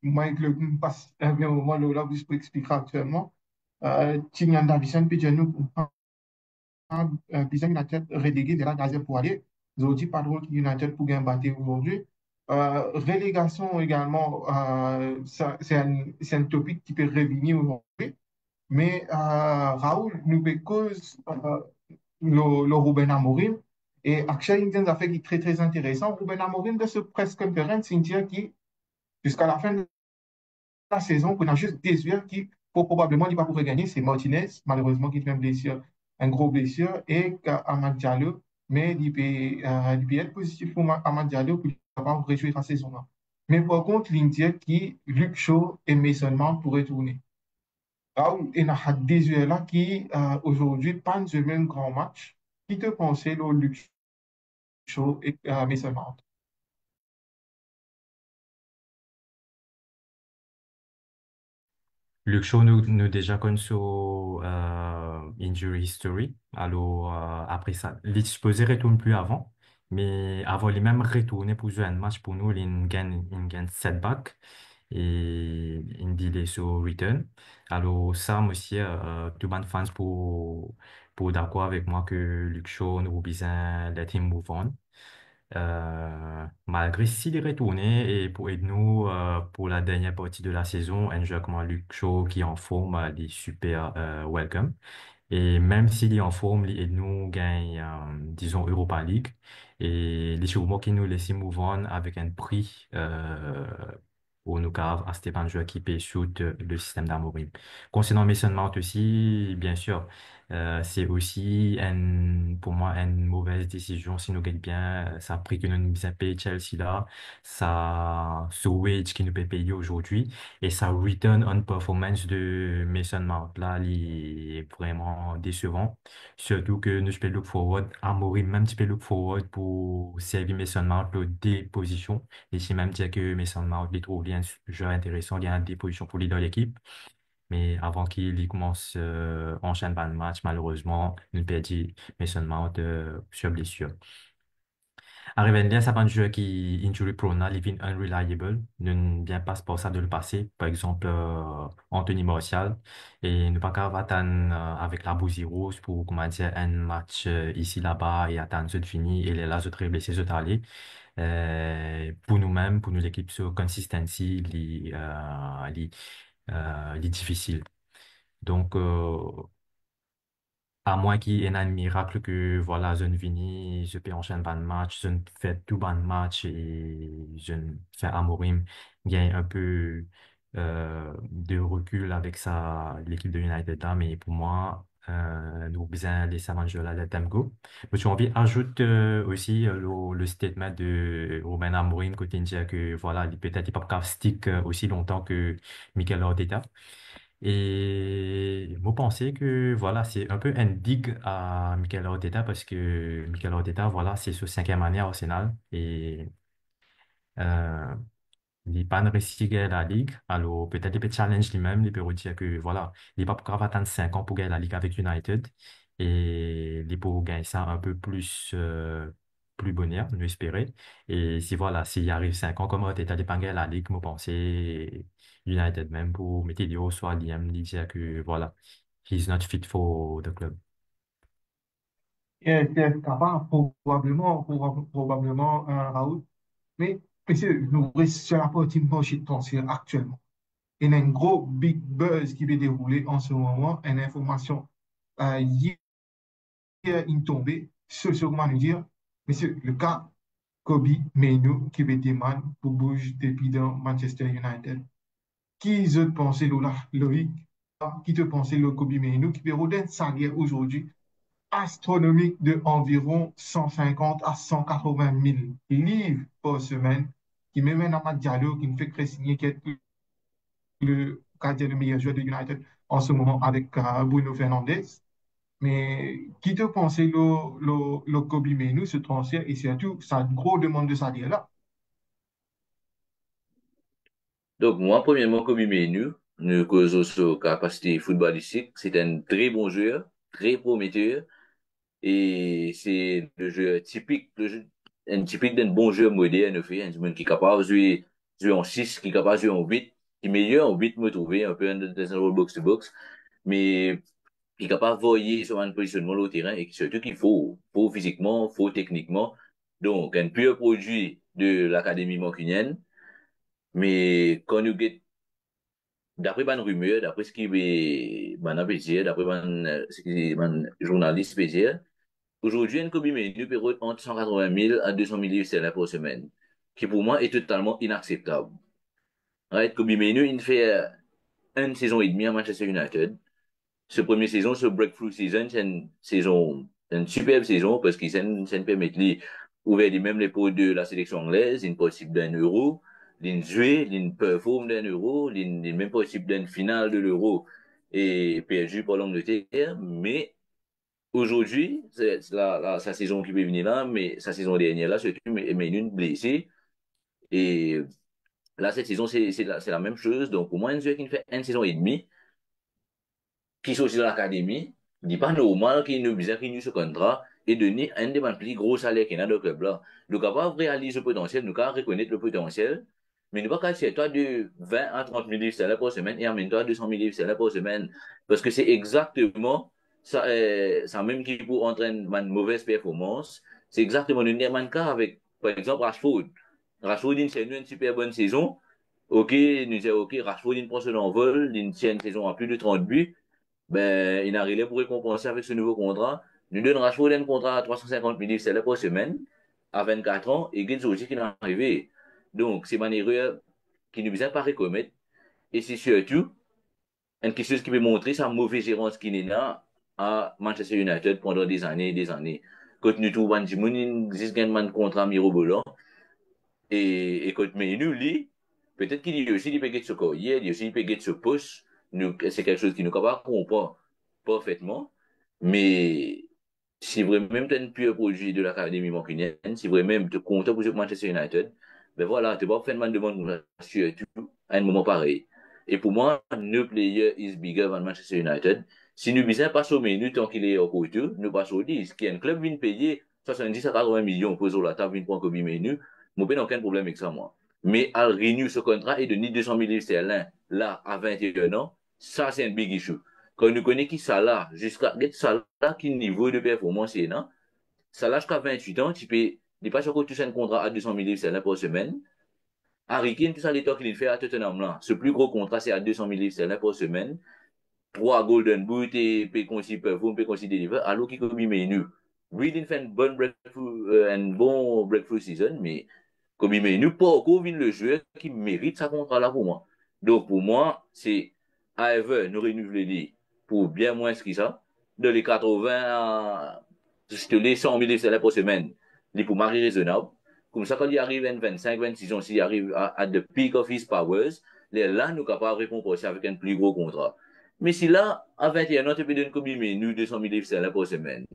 moi, avec le passe un bien moment là, vous peux expliquer actuellement. Tignan Davison, puis nous, Bizan United relégué de la Gaza pour aller. Aujourd'hui, pas de rôle United pour gagner battre aujourd'hui. Relégation également, c'est un topic qui peut revenir aujourd'hui. Mais Raoul, nous cause le Ruben Amorim. Et Akshay Indians a fait qui est très, très intéressant. Ruben Amorim, de ce presse conférence, Cynthia, qui, jusqu'à la fin de la saison, qu'on a juste des joueurs qui, probablement, il va pouvoir gagner, c'est Martinez, malheureusement, qui fait une blessure, un gros blessure, et Amad Diallo, mais il peut être positif pour Amad Diallo pour pouvoir rejouer la saison là. Mais par contre, l'Indien qui, Luke Shaw et Mason Mount pourraient tourner. Raoul, il y a des joueurs là qui, aujourd'hui, pas le même grand match. Qui te pensait, le Luke Shaw et Mason Mount? Luke Shaw nous déjà connu sur injury history. Alors, après ça, il supposé retourner plus avant. Mais avant, il même retourné pour jouer un match pour nous, il gagne setback et il delay sur return. Alors, ça, monsieur, tout le monde fans pour d'accord avec moi que Luke Shaw nous besoin let him move on. Malgré s'il est retourné et pour aider nous pour la dernière partie de la saison, un joueur comme Luke Shaw qui est en forme, il est super welcome. Et même s'il est en forme, il nous gagne, disons, Europa League. Et les sûrement qui nous laissent move on avec un prix pour nous cave à Stéphane joueur qui paye shoot le système d'Amorim. Concernant Mason Mount aussi, bien sûr, c'est aussi pour moi une mauvaise décision si nous gagnons bien. Ça a pris que nous nous avons payé Chelsea là, ça, ce wage qui nous peut payer aujourd'hui et ça return on performance de Mason Mount là, il est vraiment décevant. Surtout que nous, je peux look forward, Amorim même, tu peux look forward pour servir Mason Mount le des positions. Et si même dire que Mason Mount, il trouve un joueur intéressant, il y a des positions pour lui dans l'équipe. Mais avant qu'il y commence enchaîne pas le match, malheureusement, nous perdit Mason Mount sur blessure. Arrivé là, ça pas un joueur qui injury prone, living unreliable, ne vient pas pour ça de le passer. Par exemple, Anthony Martial et ne pas qu'à attendre avec la Bousie Rose pour comment dire un match ici là-bas et attendre ce fini et les là, je très blessé, je allé. pour nous-mêmes, pour nous l'équipe, sur consistency, les difficile. Donc, à moins qu'il y ait un miracle que, voilà, je ne finis, je peux enchaîner ban match, je ne fais tout ban match et je ne fais Amorim gagne un peu de recul avec l'équipe de United là, mais pour moi, nous besoin laisser Angela let them go. Mais j'ai envie d'ajouter aussi le statement de Ruben Amorim côté India que, voilà, peut-être il peut pas stick aussi longtemps que Mikel Arteta. Et vous pensez que voilà, c'est un peu un dig à Mikel Arteta parce que Mikel Arteta, voilà, c'est sa cinquième année à Arsenal et euh, il n'est pas réussi à gagner la Ligue. Alors peut-être il peut challenge lui-même, il peut dire que voilà, il n'est pas capable d'attendre 5 ans pour gagner la Ligue avec United et il peut gagner ça un peu plus, plus bonheur, nous espérer. Et si voilà, s'il arrive 5 ans comme Arteta, il pas gagner la Ligue, vous pensez United même pour mettre Météo soit Liam, il dire que voilà, he's not fit for the club. C'est capable, probablement, Raoul. Mais, monsieur, nous restons sur la partie marché de transfert actuellement. Il y a un gros big buzz qui va dérouler en ce moment, une information hier, il tombée, comment nous dire, monsieur, le cas Kobe Mainoo qui va demander pour bouger depuis dans Manchester United. Qui te pensait, Lola, Loïc, qui te pensait le Kobe Mainoo qui va redonner un salaire aujourd'hui astronomique de environ 150 à 180 000 livres par semaine, qui me mène à ma Diallo, qui me fait signer qui est le gardien le meilleur joueur de United en ce moment avec Bruno Fernandes. Mais qui te pensait le Kobe Mainoo, ce transfert, et surtout sa grosse demande de salaire-là? Donc, moi, premièrement, comme Menu, nous causons sur capacité footballistique. C'est un très bon joueur, très prometteur. Et c'est le jeu typique, un typique d'un bon joueur moderne, en fait. Un joueur qui est capable de jouer en 6, qui est capable de jouer en 8, qui est meilleur en 8, me trouver, un peu dans un rôle box-to-box. Mais qui est capable de voyer sur un positionnement au terrain et surtout qu'il faut physiquement, faut techniquement. Donc, un pur produit de l'Académie mancunienne. Mais quand nous d'après une rumeur, d'après ce qui est, d'après ce qui est, journaliste peut dire, aujourd'hui, un Kobe Mainoo peut entre 180 000 à 200 000 livres sterling par semaine, qui pour moi est totalement inacceptable. Right? Kobe Mainoo, il fait une saison et demie à Manchester United. Ce premier saison, ce breakthrough season, c'est une saison, une superbe saison parce qu'il s'en permet de ouvrir même les portes de la sélection anglaise, une possible d'un euro, d'une jouer, d'une perform d'un euro, d'une même possible d'une finale de l'euro et perdu par l'Angleterre. Mais aujourd'hui, c'est sa saison qui peut venir là, mais sa saison dernière là, surtout, mais une blessée. Et là, cette saison, c'est la même chose. Donc, pour moi, un joueur qui fait une saison et demie, qui sont aussi dans l'académie, il n'est pas normal qu'il ne puisse pas ce contrat et donner un des plus gros salaires qu'il y a dans le club là. Nous ne pas réaliser le potentiel, nous pas reconnaître le potentiel, mais nous pas casser toi de 20 à 30 000 livres salaire par semaine et en même temps 200 000 livres salaire par semaine. Parce que c'est exactement ça, ça même qui pour entraîner une mauvaise performance. C'est exactement le même cas avec, par exemple, Rashford. Rashford, il a une super bonne saison. OK, nous disons, OK, Rashford, il prend son envol, il tient une saison à plus de 30 buts ben, il a arrivé pour récompenser avec ce nouveau contrat. Nous donne Rashford un contrat à 350 000 livres salaire par semaine, à 24 ans, et Guedes aussi qui est arrivé. Donc, c'est une erreur qui ne vient pas recommettre. Et c'est surtout une question qui peut montrer sa mauvaise gérance qui est là à Manchester United pendant des années et des années. Quand nous trouvons un existe un contrat mirobolant, et quand mais nous, lui, peut-être qu'il y a aussi des paquets de ce courrier, il y a aussi des paquets de ce poste. C'est quelque chose qui nous capable comprendre parfaitement. Mais si vraiment tu es un pur produit de l'académie mancunienne, si vraiment tu es content pour jouer pour Manchester United, ben voilà, tu vas faire une demande surtout à un moment pareil. Et pour moi, no player is bigger than Manchester United. Si nous ne pas au menu tant qu'il est au côté, nous passons au 10. Qui un club vient payer 70 à 80 millions pour la table, pour un Kobe menu, moi, n'ai aucun problème avec ça, moi. Mais à renew ce contrat et de 200 000 livres sterling, là, à 21 ans, ça, c'est un big issue. Quand nous connaissons qui ça là, jusqu'à ça là, qui niveau de performance est, non? Ça là, jusqu'à 28 ans, tu peux Il n'est pas sûr qu'on touche un contrat à 200 000 livres sterling par semaine. Harry Kane, tout ça, les temps qu'il fait à Tottenham là. Ce plus gros contrat, c'est à 200 000 livres sterling par semaine. 3 Golden Boot et peut considérer perform, peut considérer deliver, alors qu'il Kobe Mainoo. Reading fait une bon breakthrough season, mais Kobe Mainoo, pas encore le joueur qui mérite sa contrat là pour moi. Donc pour moi, c'est à Ever nous renouveler pour bien moins que ça, de les 80 à, je te les 100 000 salaires par semaine, les pour Marie raisonnable. Comme ça, quand il arrive à 25, 26 ans, s'il arrive à the peak of his powers, là, nous sommes capables de répondre avec un plus gros contrat. Mais si là, à 21 ans, tu peux donner un combien, mais nous, 200 000 livres salaires par semaine.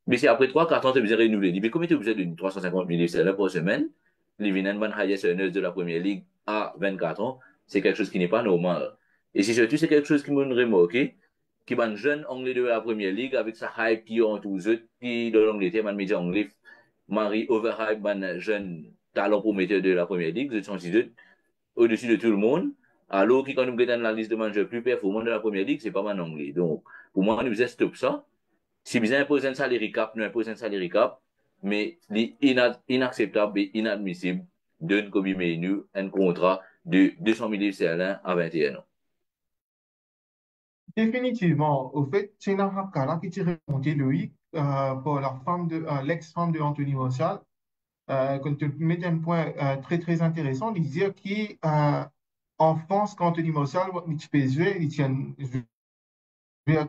Mais si après 3, 4 ans, tu as besoin de renouveler, mais combien tu as besoin de 350 000 livres salaires par semaine? Les Vinenman highest earners de la première ligue à 24 ans, c'est quelque chose qui n'est pas normal. Et si surtout c'est quelque chose qui m'a remarqué, qui est un jeune anglais de la première ligue avec sa hype qui ont tous eux, qui dans l'Angleterre, man média anglais, Marie overhype, un jeune talent prometteur de la première ligue, de 106 au-dessus de tout le monde. Alors, qui, quand nous regardons la liste de managers plus performants de la première ligue, c'est pas mal anglais. Donc, pour moi, nous faisons stop ça. Si vous imposez un salaire cap, nous imposons un salaire cap, mais inacceptable et inadmissible de Kobe Mainoo un contrat de 200 000 livres sterling à 21 ans. Définitivement, au fait, c'est une Kala qui tire remonté Loïc pour la femme de l'ex-femme de Anthony Martial. Quand tu mets un point très très intéressant, il disait qu'en France, quand Anthony Martial, il peut jouer, il tient jouer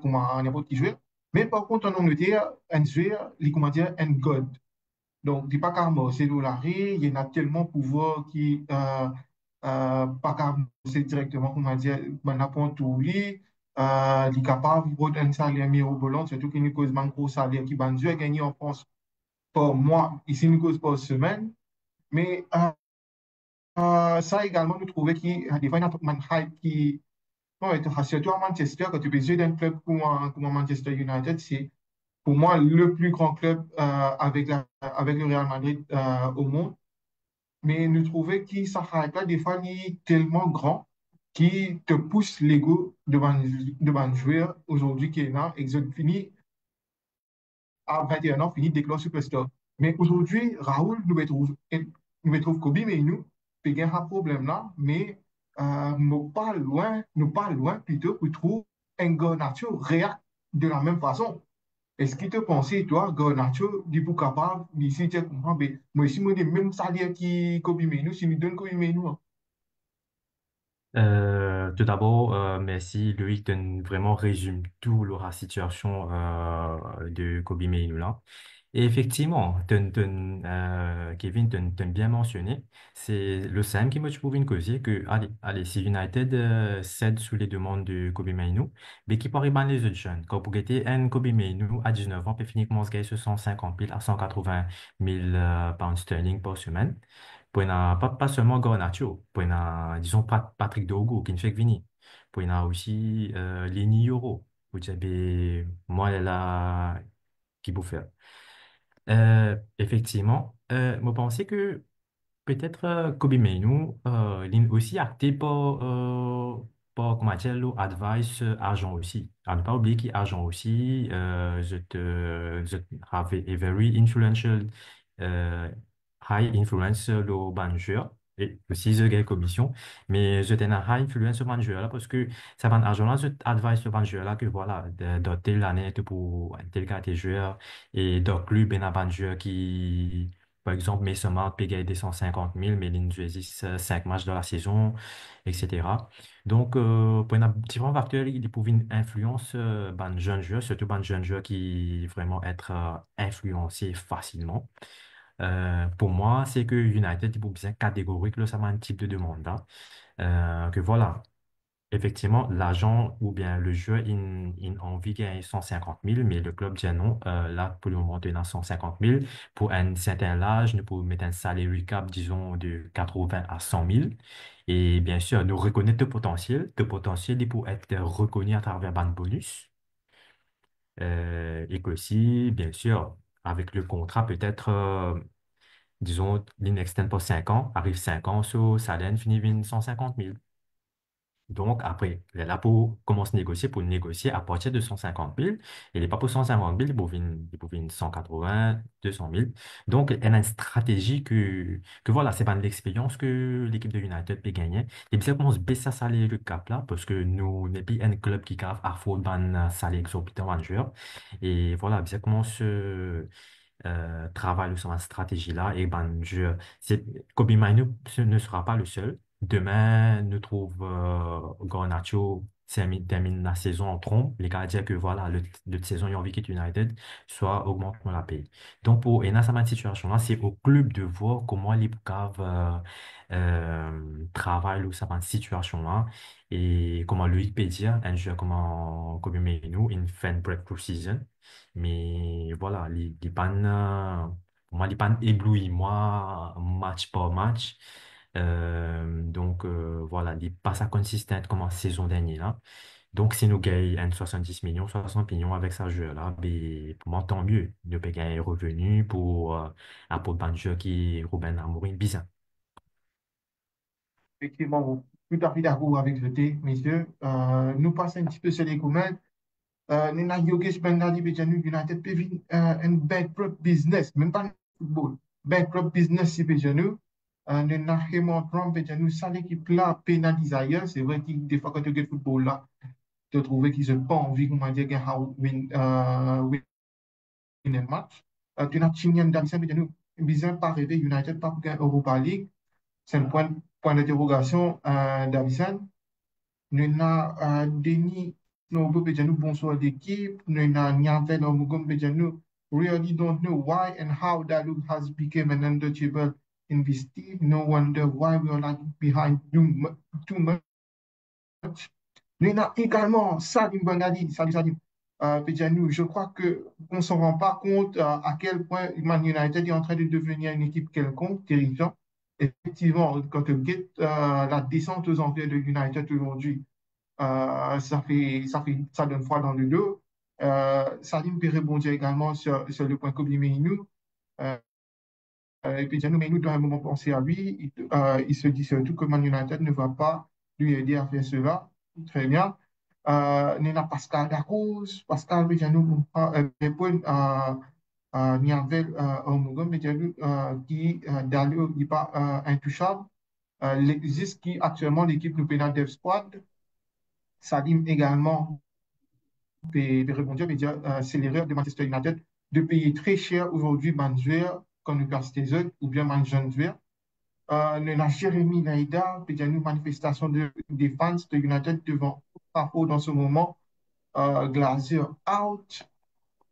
comme n'importe qui joueur. Mais par contre, en Angleterre, un joueur, il comment dire, un god. Donc, il n'est pas carrément, c'est Larry, il y en a tellement de pouvoir qui pas carrément, c'est directement, comment dire, n'importe où lui, il est capable de un salaire mirobolant, surtout qu'il y a une cause de gros salaire qui va gagner en France par mois, ici une cause par semaine. Mais ça également, nous trouvons qu'il y a des fois une hype qui, ouais, surtout à Manchester, quand tu peux jouer dans un club comme Manchester United, c'est pour moi le plus grand club avec le Real Madrid au monde. Mais nous trouvons que ça hype là, des fois, il est tellement grand qui te pousse l'ego devant un joueur aujourd'hui qui est là, et que fini à 21 ans, fini d'éclore superstar. Mais aujourd'hui, Raoul nous trouve Kobe, mais nous, il y a un problème là, mais nous pas loin plutôt pour trouver un gars nature réact de la même façon. Est-ce qu'il te pensait, toi, gars nature, du coup capable, d'ici, tu comprends, mais moi, si moi, même salaire qui Kobe Menu, si nous donne Kobe Menu, Tout d'abord, merci Loïc de vraiment résume tout la situation de Kobe Mainoo là. Et effectivement, Kevin, t'as bien mentionné, c'est le Sam qui m'a trouvé une cause que, allez, si United cède sous les demandes de Kobe Mainoo, mais qui pourrait ban les autres jeunes. Quand vous guettez un Kobe Mainoo à 19 ans, peut finalement se gagner 150 000 à 180 000 pounds sterling par semaine. Pour pas seulement Garnacho, pour disons Patrick Dogo qui ne fait que venir. Pour aussi Lenny Yoro, vous avez moi là qui peut faire. Effectivement, je pensais que peut-être Kobe Mainoo, il est aussi acté pour comment dire, advice argent aussi. À ne pas oublier qu'argent aussi, je have a very influential, euh, high influence le manager et aussi je gagne commission, mais je tenais high influence le manager là parce que ça va argent là, je advise le manager là que voilà, de telle année pour tel cas de joueur et donc lui, ben un manager qui par exemple, Mason Mount peut gagner des 150 000, mais il choisit 5 matchs dans la saison, etc. Donc, pour un différents facteurs, il peut une influence ben, jeunes joueurs, surtout ben, jeunes joueurs qui vraiment être influencés facilement. Pour moi, c'est que United, il faut bien catégorique, là, ça va un type de demande là. Que voilà, effectivement, l'agent ou bien le joueur, il a envie de gagner 150 000, mais le club dit non. Là, pour le moment, il a 150 000. Pour un certain âge, nous pouvons mettre un salary cap, disons, de 80 à 100 000. Et bien sûr, nous reconnaître le potentiel. Le potentiel, il peut être reconnu à travers un bonus. Et qu'aussi, bien sûr, avec le contrat, peut-être, disons, l'extend pour 5 ans, arrive 5 ans, so, salaire finit 150 000. Donc, après, il est là pour commencer à négocier, pour négocier à partir de 150 000. Il n'est pas pour 150 000, il pour 180, 200 000. Donc, elle a une stratégie que voilà, c'est pas de l'expérience que l'équipe de United peut gagner. Et puis, ça commence à baisser sa salaire le cap là, parce que nous, n'est plus un club qui a afford un salaire exorbitant à un joueur. Et voilà, ça commence travaille sur ma stratégie-là. Et ben, Kobe Mainoo ne sera pas le seul. Demain, nous trouve Garnacho termine la saison en trompe. Les gars disent que voilà, le saison ils ont vécu United, soit augmentement la paye. Donc, pour Enas cette situation-là, c'est au club de voir comment les Bucaves travaillent sur cette situation-là et comment lui peut dire un joueur comme Kobe Mainoo, une fin breakthrough season. Mais voilà, les pannes, pour moi, les pannes éblouissent moi, match par match. Donc, voilà, les pas ça consistant comme en saison dernière, là. Donc, si nous gagnons 70 millions, 60 millions avec ce joueur-là, ben, pour moi, tant mieux. Nous pouvons gagner revenu pour un pot de jeu qui est Ruben Amorim bizarre. Effectivement, bon, tout à fait d'accord avec le thé, messieurs. Nous passons un petit peu sur les commentaires. Nina Yogesh Bengali Bejanu United Pevin un bankrupt business, même pas le football. Bankrupt business si Bejanu. Nina Raymond Trump Bejanu, ça l'équipe là pénalise ailleurs. C'est vrai que des fois quand tu regardes le football là, tu trouves qu'ils n'ont pas envie, comment dire, de win un match. Tu n'as Chinyan Damsen Bejanu, bizarre pas rêver United pas pour gagner Europa League. C'est un point d'interrogation Davison. Nous avons Denis Nobo Bejanu, bonsoir d'équipe. Nous avons Nyavel Omugom Bejanu. Really don't know why and how Daluk has become an untouchable in this team. No wonder why we are lagging behind too much. Nous avons également Salim Bengali. Salut Salim. Bejanu, je crois que on ne s'en rend pas compte à quel point Man United est en train de devenir une équipe quelconque, terrifiant. Effectivement, quand tu regardes la descente aux enviers de United aujourd'hui, ça donne froid dans le dos. Salim peut rebondir également sur le point Kobe Mainoo. Euh, et puis, Gianni Mainoo doit un moment penser à lui. Il se dit surtout que Man United ne va pas lui aider à faire cela. Très bien. Nina Pascal Dacos, Pascal Bejanou répond à Niavel Omugom Bejanou qui d'ailleurs n'est pas intouchable. Il existe qui actuellement l'équipe du Penal Dev Squad. Salim également de rebondir, mais dire, c'est l'erreur de Manchester United de payer très cher aujourd'hui Manzuer comme Lucas Tezel ou bien Manjanzuer. La Jérémy Naïda, il y a une manifestation des fans de United devant Papo dans ce moment. Glazer out.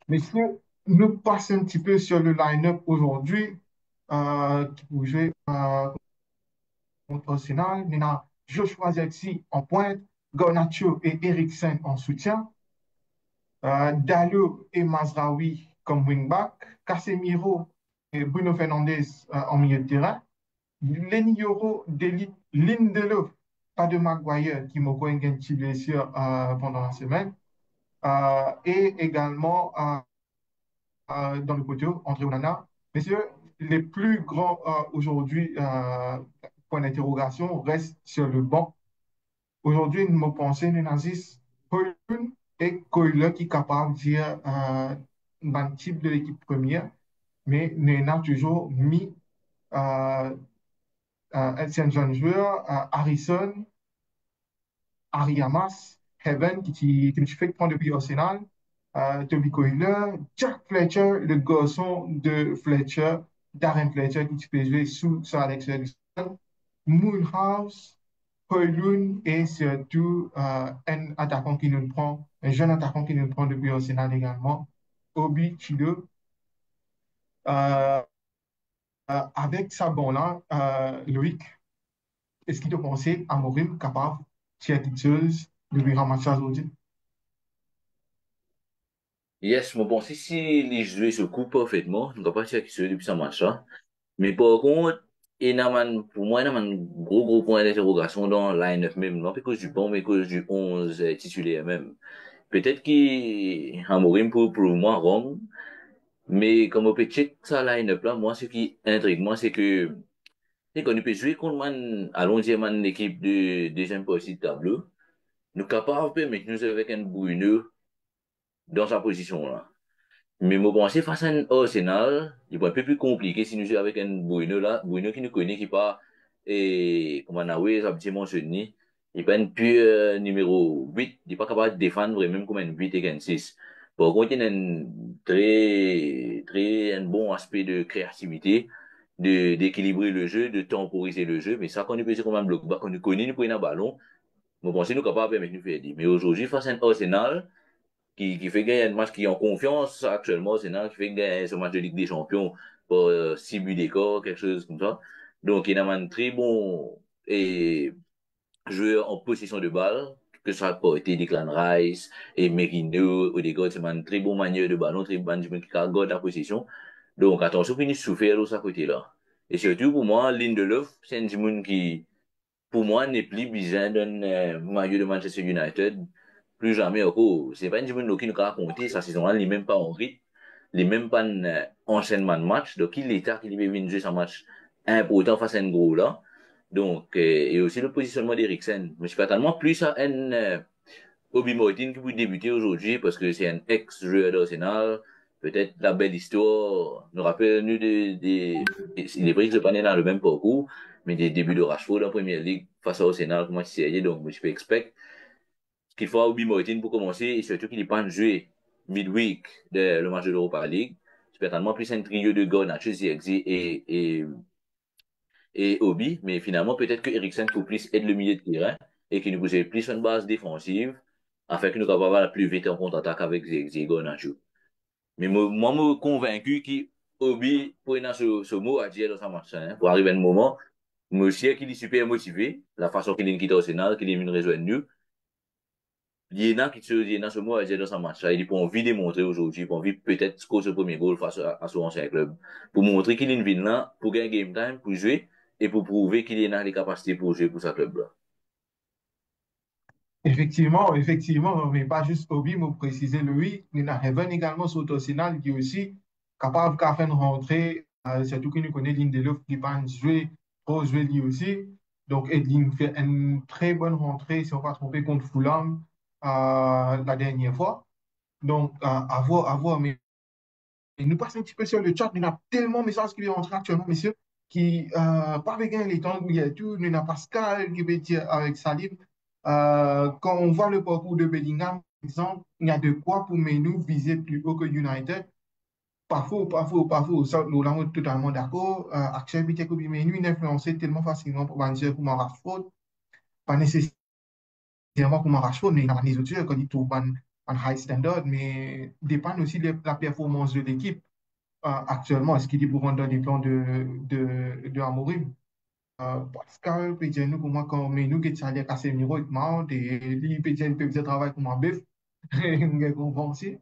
Messieurs, nous passons un petit peu sur le line-up aujourd'hui qui pour jouer contre Arsenal. On a Joshua Zexi en pointe, Garnacho et Eriksen en soutien. Dalot et Mazraoui comme wingback, Casemiro et Bruno Fernandes en milieu de terrain, Lenny Yoro, Delite, Lindelof, pas de Maguire qui m'a une petite blessure pendant la semaine, et également dans le poteau, André Onana. Messieurs, les plus grands aujourd'hui points d'interrogation restent sur le banc. Aujourd'hui, nous me pensons, nous nazis, et Koyle qui est capable de dire un type de l'équipe première, mais nous avons toujours mis un jeune joueur, Harrison, Ariamas, Heaven, qui fait prendre depuis Arsenal, Toby Coyle, Jack Fletcher, le garçon de Fletcher, Darren Fletcher, qui peut jouer sous Alex Ferguson, Moonhouse, Højlund et surtout un attaquant qui nous prend, un jeune attaquant qui nous prend depuis Arsenal également, Obi Chido. Euh, avec ça, bon là, Loïc, est-ce qu'il te pensait à Morim capable de tirer quelque chose depuis un match aujourd'hui? Yes, moi bon, si les joueurs se coupent parfaitement, je ne vais pas dire qu'ils se depuis ce match-là. Mais par contre, pour moi, il y a un gros point d'interrogation dans le line-up même, non pas cause du bon, mais cause du 11 titulaire même. Peut-être qu'Amorim pour moi wrong, mais comme on peut check ça line-up là, moi, ce qui intrigue, moi, c'est que Et quand nous peut jouer contre une équipe de deuxième partie de tableau, nous sommes capables de permettre nous avec un Bruno dans sa position là. Mais moi, penser face à un Arsenal, il va un peu plus compliqué si nous jouons avec un Bruno là, Bruno qui nous connaît, qui pas, et, comme on a oui, ça petit mentionné, il pas un pur numéro 8, il est pas capable de défendre même comme un 8 et un 6. Par contre, il a un un bon aspect de créativité, d'équilibrer le jeu, de temporiser le jeu, mais ça, quand on peut comme un bloc bas, quand on connaît, nous prenons un ballon, moi, pensez nous capables de permettre nous faire dire. Mais aujourd'hui, face à un Arsenal, qui fait gagner un match qui est en confiance actuellement, c'est qui fait gagner ce match de Ligue des Champions pour 6 buts d'écart, quelque chose comme ça. Donc, il a un très bon et joueur en possession de balle, que ça peut être Declan Rice et Merino, Odegaard, c'est une très bonne manière de ballon, très bon management qui garde la possession. Donc, attention, qu'il souffert de ce côté-là. Et surtout, pour moi, Lindelof, c'est un monde qui, pour moi, n'est plus besoin d'un maillot de Manchester United. Plus jamais encore. C'est pas une Jimmy qui nous a raconté sa saison-là, il n'est même pas en rythme, il n'est même pas un enchaînement de match. Donc, il est tard qu'il va venir jouer son match important face à un gros là. Donc, et aussi le positionnement d'Eriksen. Mais je suis pas tellement plus à un Obi Martin qui peut débuter aujourd'hui parce que c'est un ex-joueur d'Arsenal. Peut-être la belle histoire nous rappelle nous il est vrai que je pas né dans le même parcours, mais des débuts de Rashford en Première Ligue face à Arsenal, comment c'est donc je peux expect ce qu'il faut à Obi Martin pour commencer et surtout qu'il n'est pas joué midweek de le match de l'Europa League. C'est tellement plus un trio de gars, Nacho Zirkzee et Obi, mais finalement, peut-être que Eriksen peut plus aider le milieu de terrain et qu'il nous possède plus une base défensive afin que nous puissions avoir plus vite en contre-attaque avec Zigo Nacho. Mais moi, je suis convaincu qu'Obi, pour ce mot à dire dans sa match, hein, pour arriver à un moment, monsieur qui est super motivé, la façon qu'il est quitté au Sénat, qu'il est venu rejoindre nous, il y en a ce mot à dire dans sa match, là, il a envie de montrer aujourd'hui, il a envie peut-être scorer ce premier goal face à son ancien club, pour montrer qu'il est une ville là, pour gagner game time, pour jouer, et pour prouver qu'il a les capacités pour jouer pour sa club là. Effectivement, effectivement, mais pas juste Obi, mais préciser lui, il y a Heaven également sur Arsenal qui est aussi capable de faire une rentrée, surtout que nous connaissons Lindelof qui va jouer, trop jouer lui aussi. Donc, Edlin fait une très bonne rentrée, si on ne va pas tromper, contre Fulham la dernière fois. Donc, à voir, mais nous passons un petit peu sur le chat, il y a tellement de messages qui sont rentrés actuellement, messieurs, qui, pas avec un les temps, il y a tout, il y a Pascal qui veut dire avec Salim, quand on voit le parcours de Bellingham, par exemple, il y a de quoi pour nous viser plus haut que United. Pas faux, pas faux, pas faux. Ça, nous sommes totalement d'accord. Axel Peter Menu, il est influencé tellement facilement pour Banzer comme Rashford. Pas nécessairement comme Rashford, mais il y a les autres quand il trouve un high standard, mais dépend aussi de la performance de l'équipe actuellement. Est-ce qu'il est pour rentrer dans les plans de Amorim? Pascal, peut dire nous, pour moi, quand nous, qui sommes allés casser Miro et Mount, et lui, peut dire travail comme un bœuf, on comprend aussi.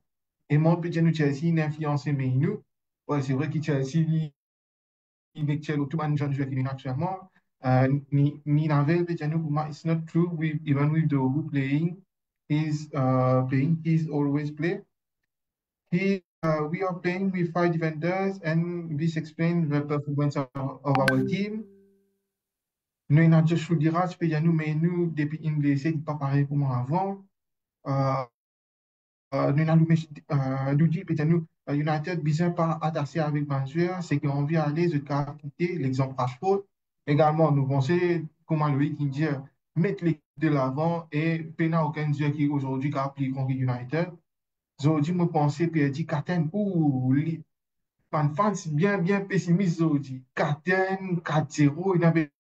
Et moi, peut dire nous, Chelsea, il a influencé nous. Ouais, c'est vrai que Chelsea, il est Chelsea, tout le monde joue qui est actuellement. Ni Navel, peut dire nous, pour moi, it's not true, even with the who playing, he's always play. We are playing with five defenders, and this explains the performance of our team. Nous, il a déjà joué Dira, tu peux dire nous, mais nous, depuis une blessé, il n'est pas pareil pour moi avant. Euh, nous, nous dit, peut-être nous, United, bizarre pas attaché avec Manchester, c'est qu'on vient aller, je quitter l'exemple Rashford. Également, nous pensons, comment Loïc qui dit, mettre l'équipe de l'avant et peine aucun Dieu qui aujourd'hui a appelé contre United. Aujourd'hui, me penser, puis dit, Katen, ou fans bien, bien pessimiste aujourd'hui. Katen, 4-0, il avait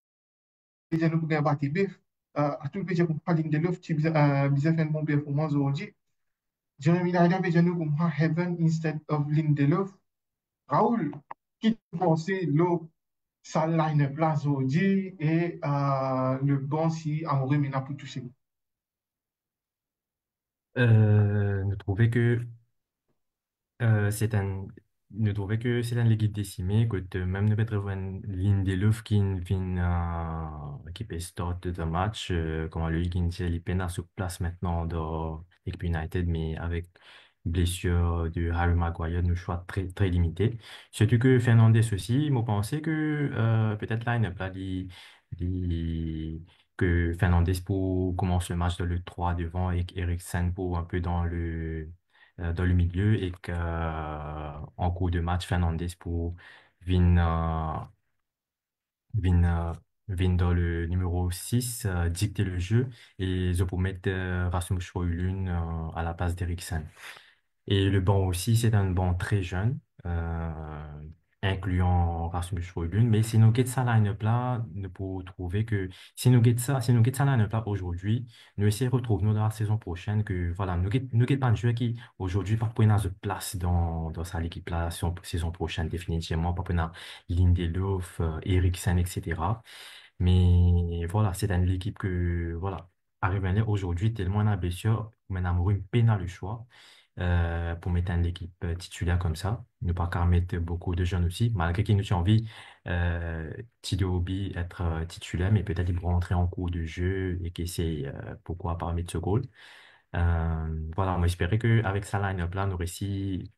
déjà nous pour gagner battre bif. À tout le pays, pour pas de l'offre, tu bisa fait une bonne performance aujourd'hui. Jeremy Ryder, déjà nous pour moi, Heaven instead of Lindelof. Raoul, qui pensait l'eau, sa line-up là aujourd'hui et le bon si Amorim il n'a pas touché. Nous trouvons que c'est un nous trouvons que c'est une équipe décimée que même nous peut une ligne de l'offre qui peut start de match comme le qui il peine à se place maintenant dans l'équipe United mais avec blessure de Harry Maguire, nos choix très, très limités. Surtout que Fernandez aussi, moi pensais que peut-être line-up là, que Fernandez pour commencer le match dans le 3 devant et Eriksen pour un peu dans le milieu et que, en cours de match, Fernandez pour venir Vin, euh, Vin dans le numéro 6 dicter le jeu et je pour mettre Rasmus Højlund à la place d'Eriksen. Et le banc aussi, c'est un banc très jeune, incluant Rasmus Højlund. Mais si nous quittons ça line-up là, nous pouvons trouver que si nous quittons ça line-up là aujourd'hui, nous essayons de retrouver nous dans la saison prochaine que voilà, nous quittons pas un joueur qui aujourd'hui pas prendre de place dans sa équipe là, saison prochaine définitivement, pas prendre Lindelof, Eriksen, etc. Mais voilà, c'est une équipe que, voilà, arrive à aujourd'hui tellement on a blessure, maintenant, on a une peine à le choix pour mettre une équipe titulaire comme ça. Ne pas qu'à mettre beaucoup de jeunes aussi, malgré qu'ils nous ont envie, Tido Obi être titulaire, mais peut-être ils vont rentrer en cours de jeu et qu'ils essaient, pourquoi pas mettre ce goal. Voilà, on espérait qu'avec sa line-up là, nous réussi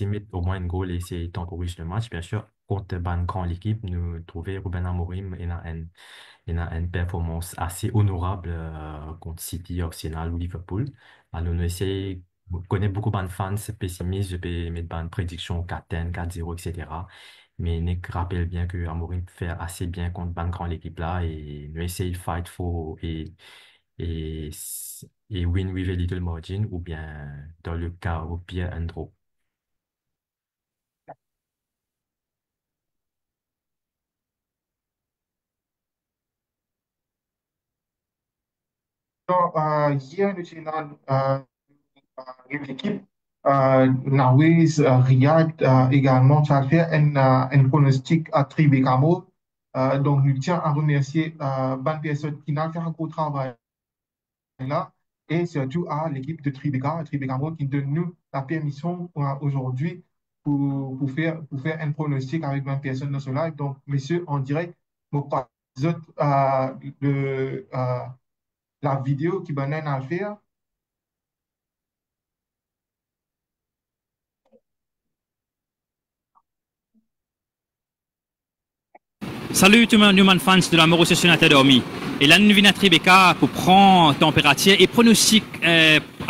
mettre au moins une goal et essayer de temporiser le match. Bien sûr, contre ban grand l'équipe, nous trouver Ruben Amorim et une performance assez honorable contre City, Arsenal ou Liverpool. Alors, nous essayons, on connaît beaucoup de fans pessimistes, je peux mettre une prédiction 4-10, 4-0, etc. Mais Nick rappelle bien que Amorim fait assez bien contre ban grand l'équipe là et nous essayons fight for et, et win with a little margin ou bien dans le cas au pire un draw. Donc, hier, nous avons l'équipe, Nawez, Riyad également, tu as fait un pronostic à Tribecamo. Donc, nous tiens à remercier bonne personne qui n'a fait un gros travail là et surtout à l'équipe de Tribecamo qui donne nous la permission aujourd'hui pour faire un pronostic avec 20 personnes dans ce live. Donc, messieurs, en direct, nous passons la vidéo qui va à faire. Salut tout le monde, Newman fans de la Mauritius United Army. Et là, nous venons à Tribeca pour prendre température et pronostic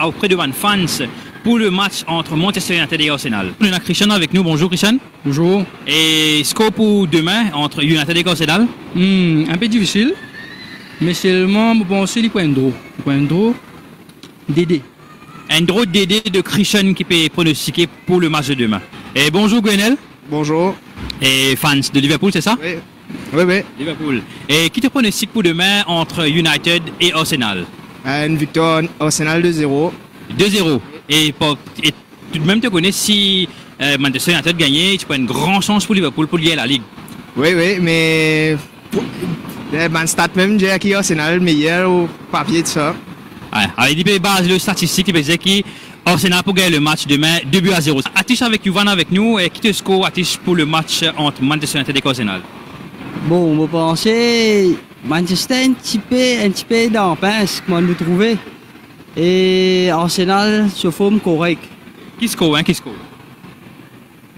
auprès de Van fans pour le match entre Manchester United et Arsenal. On a Christian avec nous. Bonjour Christian. Bonjour. Et score pour demain entre United et Arsenal? Un peu difficile, mais seulement je pense qu'il y a un draw. Un draw Dédé. Un draw Dédé de Christian qui peut pronostiquer pour le match de demain. Et bonjour Gwenel. Bonjour. Et fans de Liverpool, c'est ça? Oui. Oui. Liverpool. Et qui te pronostique pour demain entre United et Arsenal? Une victoire Arsenal 2-0. 2-0. Et tout de même, tu connais si Manchester United gagnait, tu prends une grande chance pour Liverpool pour lier la Ligue. Oui, mais Man Stat même, j'ai acquis Arsenal meilleur au papier de ça. Ouais. Alors, il dit base le statistique, il dit que Arsenal pour gagner le match demain 2-0. Atish avec Yuvan avec nous, et qui te score Atish pour le match entre Manchester United et Arsenal? Bon, on va penser Manchester un petit peu dans pince, comment nous trouver. Et Arsenal se forme correct. Qui score?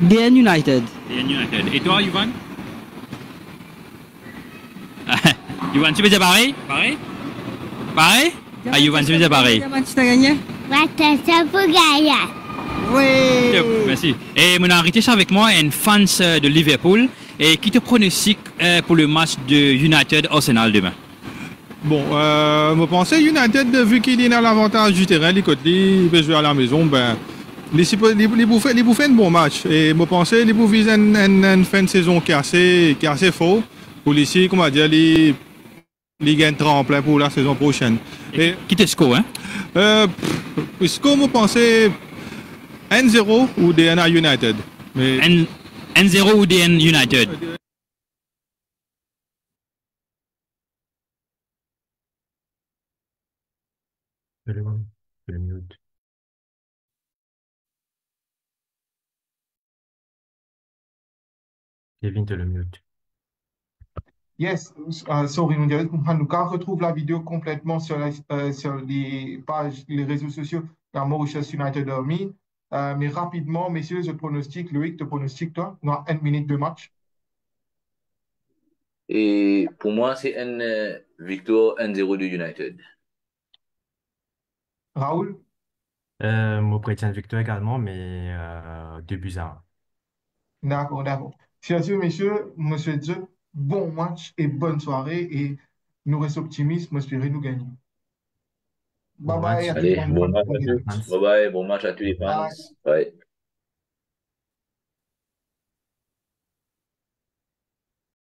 DN United. DN United. Et toi, Yuvan? Yuvan, tu veux dire pareil? Pareil? Ah, Yuvan, tu veux dire pareil? Manchester gagné? Manchester pour gagner. Oui. Merci. Et mon invité avec moi est un fan de Liverpool et qui te pronostique pour le match de United Arsenal demain? Bon, je pense que United, vu qu'il a l'avantage du terrain, il peut jouer à la maison, ben, il peut faire un bon match. Et je pense qu'il peut viser une fin de saison qui est assez fort pour ici, comment dire, il gagne tremplin pour la saison prochaine. Et qui te score, hein? Score, je pense 1-0 ou DNA United. Mais... 1-0 ou DN United? Le mute. Kevin, te le mute. Yes, sorry, nous retrouve la vidéo complètement sur les pages, les réseaux sociaux de la Mauritius United Army. Mais rapidement, messieurs, je pronostique, Loïc, te pronostique, toi, dans 1 minute de match. Et pour moi, c'est une victoire 1-0 de United. Raoul? Moi, prétiens victoire également, mais 2 buts à 1. D'accord, d'accord. Chers messieurs, monsieur Dieu, bon match et bonne soirée et nous restons optimistes, nous espérons nous gagner. Bye Bon bye match. à tout le Allez, monde. bon match à Bonne tous. chance. Bye bye, bon match à tous les fans. Bye. Ouais.